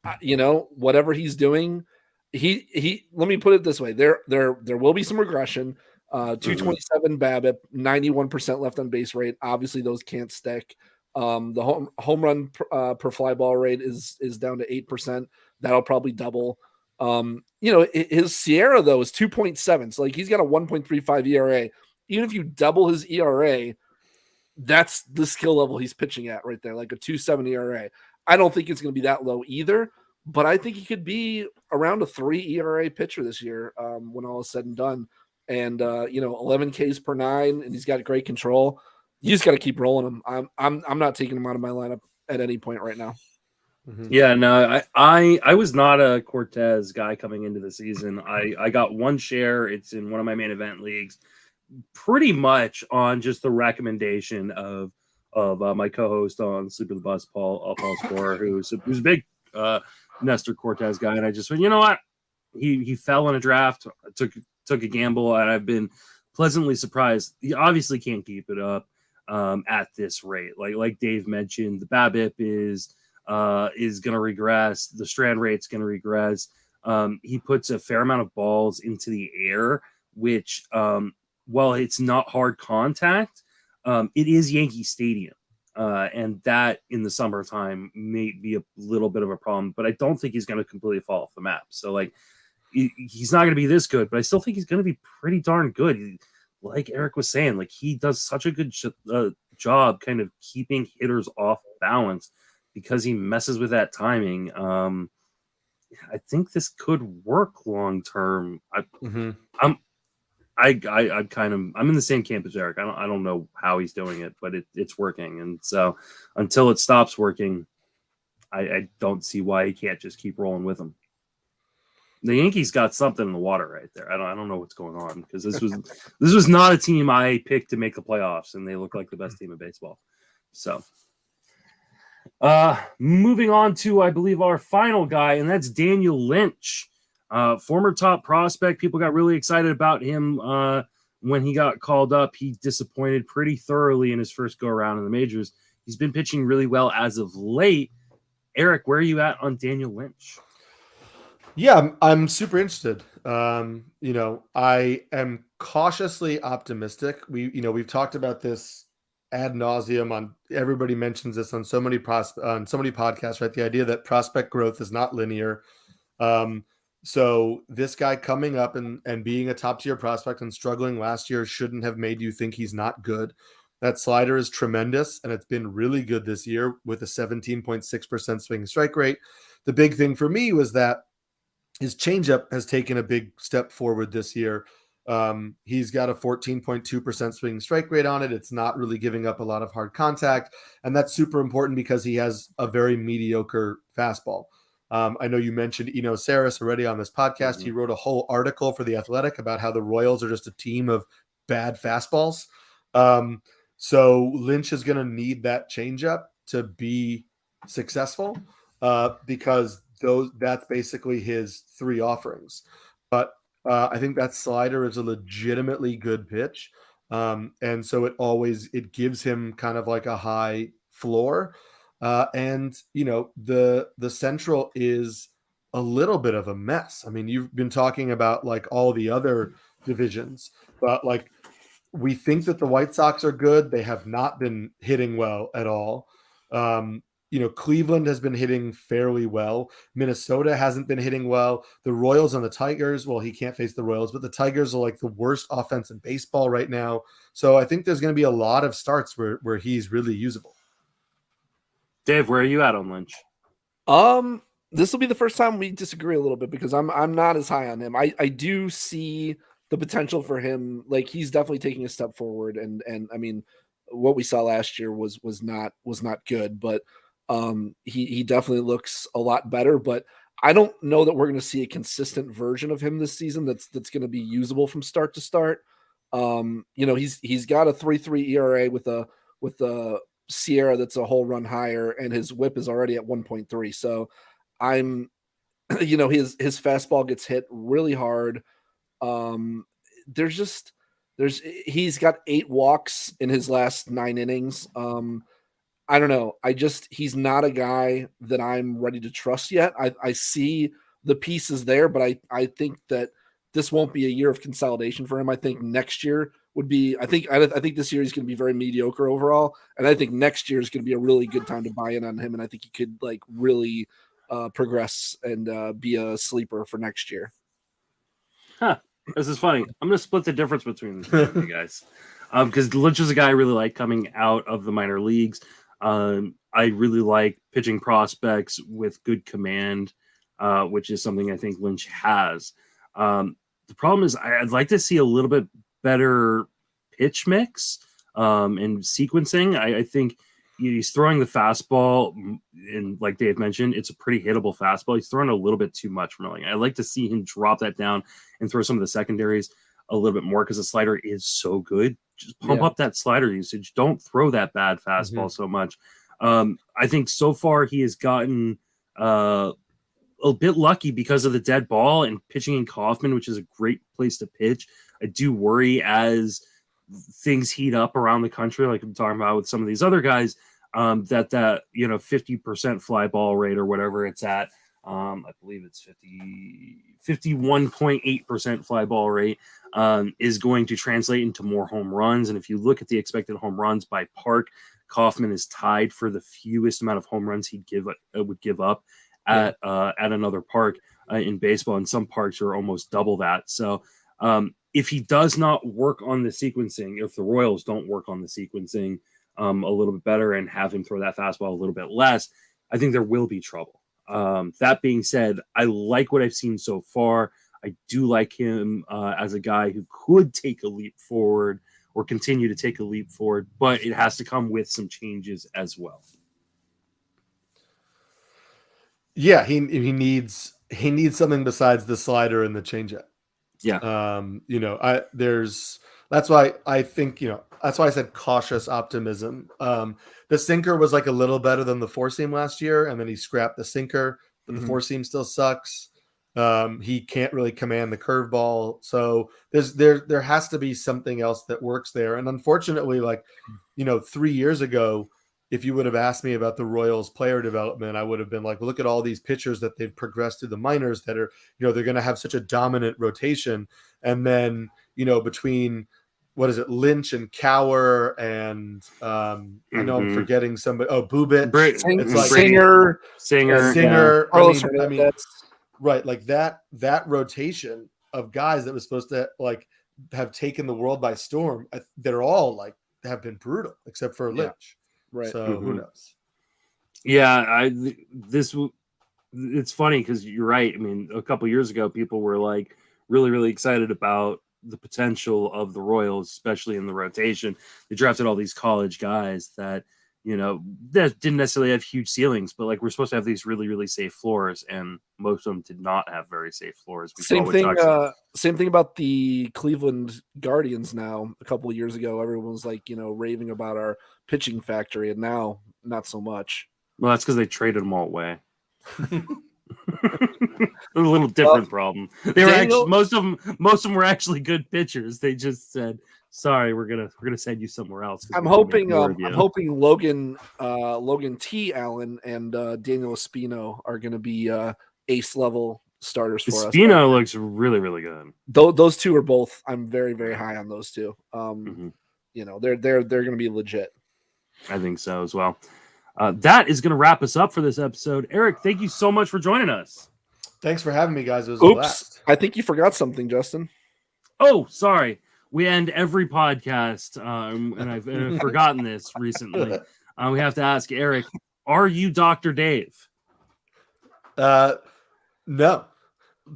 whatever he's doing, he let me put it this way. There will be some regression. 227 BABIP, 91% left on base rate. Obviously those can't stick. The home run per fly ball rate is down to 8%. That'll probably double. His Sierra though is 2.7. So like he's got a 1.35 ERA. Even if you double his ERA, that's the skill level he's pitching at right there, like a 2.7 ERA. I don't think it's going to be that low either, but I think he could be around a 3 ERA pitcher this year when all is said and done. And 11 Ks per 9, and he's got great control. You just got to keep rolling him. I'm not taking him out of my lineup at any point right now. Mm-hmm. Yeah, no, I was not a Cortes guy coming into the season. I got 1 share. It's in one of my main event leagues, pretty much on just the recommendation of my co-host on Sleep of the Bus, Paul Scorer, who's a big Nestor Cortes guy, and I just went, you know what? He fell in a draft. Took a gamble, and I've been pleasantly surprised. He obviously can't keep it up at this rate. Like Dave mentioned, the BABIP is going to regress. The strand rate's going to regress. He puts a fair amount of balls into the air, which, while it's not hard contact, it is Yankee Stadium. And that in the summertime may be a little bit of a problem, but I don't think he's going to completely fall off the map. So like, he's not going to be this good, but I still think he's going to be pretty darn good. Like Eric was saying, like he does such a good job kind of keeping hitters off balance because he messes with that timing. I think this could work long term. I'm in the same camp as Eric. I don't know how he's doing it, but it's working. And so until it stops working, I don't see why he can't just keep rolling with him. The Yankees got something in the water right there. I don't know what's going on, because this was not a team I picked to make the playoffs, and they look like the best team in baseball. So, moving on to, I believe, our final guy, and that's Daniel Lynch, former top prospect. People got really excited about him when he got called up. He disappointed pretty thoroughly in his first go around in the majors. He's been pitching really well as of late. Eric, where are you at on Daniel Lynch? Yeah, I'm super interested. I am cautiously optimistic. We've talked about this ad nauseum. On everybody mentions this on so many podcasts, right? The idea that prospect growth is not linear. So this guy coming up and being a top tier prospect and struggling last year shouldn't have made you think he's not good. That slider is tremendous, and it's been really good this year with a 17.6% swing strike rate. The big thing for me was that his changeup has taken a big step forward this year. He's got a 14.2% swing strike rate on it. It's not really giving up a lot of hard contact, and that's super important because he has a very mediocre fastball. I know you mentioned Eno Saris already on this podcast. Mm-hmm. He wrote a whole article for The Athletic about how the Royals are just a team of bad fastballs. So Lynch is going to need that changeup to be successful because that's basically his 3 offerings. But I think that slider is a legitimately good pitch. And so it gives him kind of like a high floor. And the central is a little bit of a mess. I mean, you've been talking about like all the other divisions, but like we think that the White Sox are good. They have not been hitting well at all. Cleveland has been hitting fairly well. Minnesota hasn't been hitting well. The Royals and the Tigers, well, he can't face the Royals, but the Tigers are like the worst offense in baseball right now. So I think there's going to be a lot of starts where he's really usable. Dave, where are you at on Lynch? This will be the first time we disagree a little bit because I'm not as high on him. I do see the potential for him. Like he's definitely taking a step forward, and I mean, what we saw last year was not good, but he definitely looks a lot better. But I don't know that we're going to see a consistent version of him this season that's going to be usable from start to start. He's got a 3.3 ERA with a Sierra that's a whole run higher, and his WHIP is already at 1.3. So I'm, his fastball gets hit really hard. He's got 8 walks in his last 9 innings. I don't know. He's not a guy that I'm ready to trust yet. I see the pieces there, but I think that this won't be a year of consolidation for him. I think next year would be, I think this year he's going to be very mediocre overall. And I think next year is going to be a really good time to buy in on him. And I think he could like really progress and be a sleeper for next year. Huh. This is funny. I'm going to split the difference between you guys. Because Lynch is a guy I really like coming out of the minor leagues. I really like pitching prospects with good command, which is something I think Lynch has. The problem is I'd like to see a little bit better pitch mix and sequencing. I think he's throwing the fastball, and like Dave mentioned, it's a pretty hittable fastball. He's throwing a little bit too much from I'd like to see him drop that down and throw some of the secondaries a little bit more because the slider is so good. Just pump up that slider usage. Don't throw that bad fastball so much. I think so far he has gotten a bit lucky because of the dead ball and pitching in Kauffman, which is a great place to pitch. I do worry as things heat up around the country, like I'm talking about with some of these other guys, that 50% fly ball rate or whatever it's at. I believe it's 51.8% fly ball rate is going to translate into more home runs. And if you look at the expected home runs by park, Kauffman is tied for the fewest amount of home runs would give up at another park in baseball. And some parks are almost double that. So if he does not work on the sequencing, if the Royals don't work on the sequencing a little bit better and have him throw that fastball a little bit less, I think there will be trouble. That being said, I like what I've seen so far. I do like him as a guy who could take a leap forward or continue to take a leap forward, but it has to come with some changes as well. Yeah, he needs something besides the slider and the changeup. Yeah. That's why I think, that's why I said cautious optimism. The sinker was like a little better than the four seam last year, and then he scrapped the sinker, but the four seam still sucks. He can't really command the curveball. So there has to be something else that works there. And unfortunately, 3 years ago, if you would have asked me about the Royals player development, I would have been like, look at all these pitchers that they've progressed through the minors that are, they're going to have such a dominant rotation. And then, between Lynch and Cower and I know I'm forgetting somebody. Oh, Bubich. It's like Singer. Yeah. I mean, right. Like that rotation of guys that was supposed to have taken the world by storm. They're all have been brutal except for Lynch. Right. So who knows? Yeah, it's funny because you're right. I mean, a couple years ago, people were really, really excited about the potential of the Royals, especially in the rotation. They drafted all these college guys that, that didn't necessarily have huge ceilings, but we're supposed to have these really, really safe floors, and most of them did not have very safe floors. Same thing about the Cleveland Guardians now. A couple of years ago, everyone was raving about our pitching factory, and now not so much. Well, that's because they traded them all away. A little different problem. They were Daniel, actually most of them were actually good pitchers. They just said, "Sorry, we're gonna send you somewhere else." I'm hoping Logan T. Allen and Daniel Espino are going to be ace level starters for us. Espino looks really, really good. Those two are both. I'm very, very high on those two. You know, they're going to be legit. I think so as well. That is going to wrap us up for this episode. Eric, thank you so much for joining us. Thanks for having me, guys. It was a blast. I think you forgot something, Justin. Oh, sorry. We end every podcast, and I've forgotten this recently. We have to ask Eric, are you Dr. Dave? No.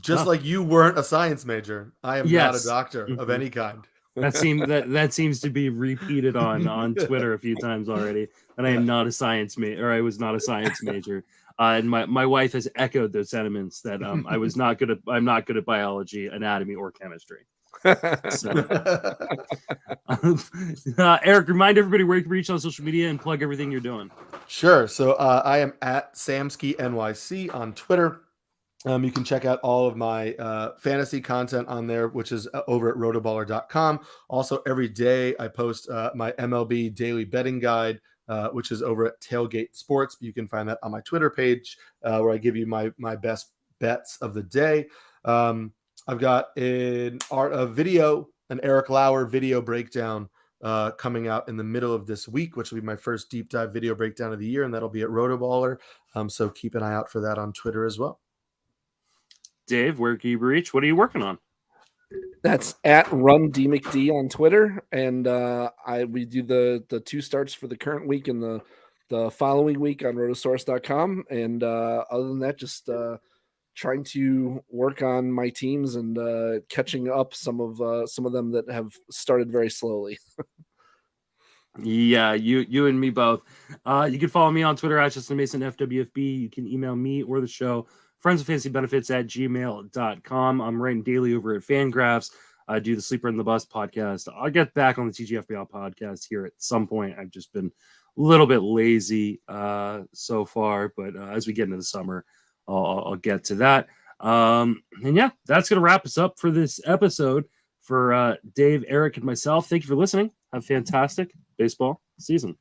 Just like you weren't a science major, I am not a doctor of any kind. That seems to be repeated on Twitter a few times already. And I am not a science major, or I was not a science major. And my wife has echoed those sentiments that I'm not good at biology, anatomy, or chemistry. So, Eric, remind everybody where you can reach on social media and plug everything you're doing. Sure. So I am at Samulski NYC on Twitter. You can check out all of my fantasy content on there, which is over at rotoballer.com. Also, every day I post my MLB daily betting guide, which is over at Tailgate Sports. You can find that on my Twitter page, where I give you my best bets of the day. I've got an Eric Lauer video breakdown coming out in the middle of this week, which will be my first deep dive video breakdown of the year, and that'll be at Rotoballer. So keep an eye out for that on Twitter as well. Dave, where can you reach? What are you working on? That's at RunDMcD on Twitter, and we do the two starts for the current week and the following week on Rotosaurus.com. And other than that, just trying to work on my teams and catching up some of them that have started very slowly. Yeah, you and me both. You can follow me on Twitter at Justin Mason FWFB. You can email me or the show, friendswithfantasybenefits@gmail.com. I'm writing daily over at Fangraphs. I do the Sleeper in the Bus podcast. I'll get back on the TGFBL podcast here at some point. I've just been a little bit lazy so far, but as we get into the summer, I'll get to that. And yeah, that's going to wrap us up for this episode. For Dave, Eric, and myself, thank you for listening. Have a fantastic baseball season.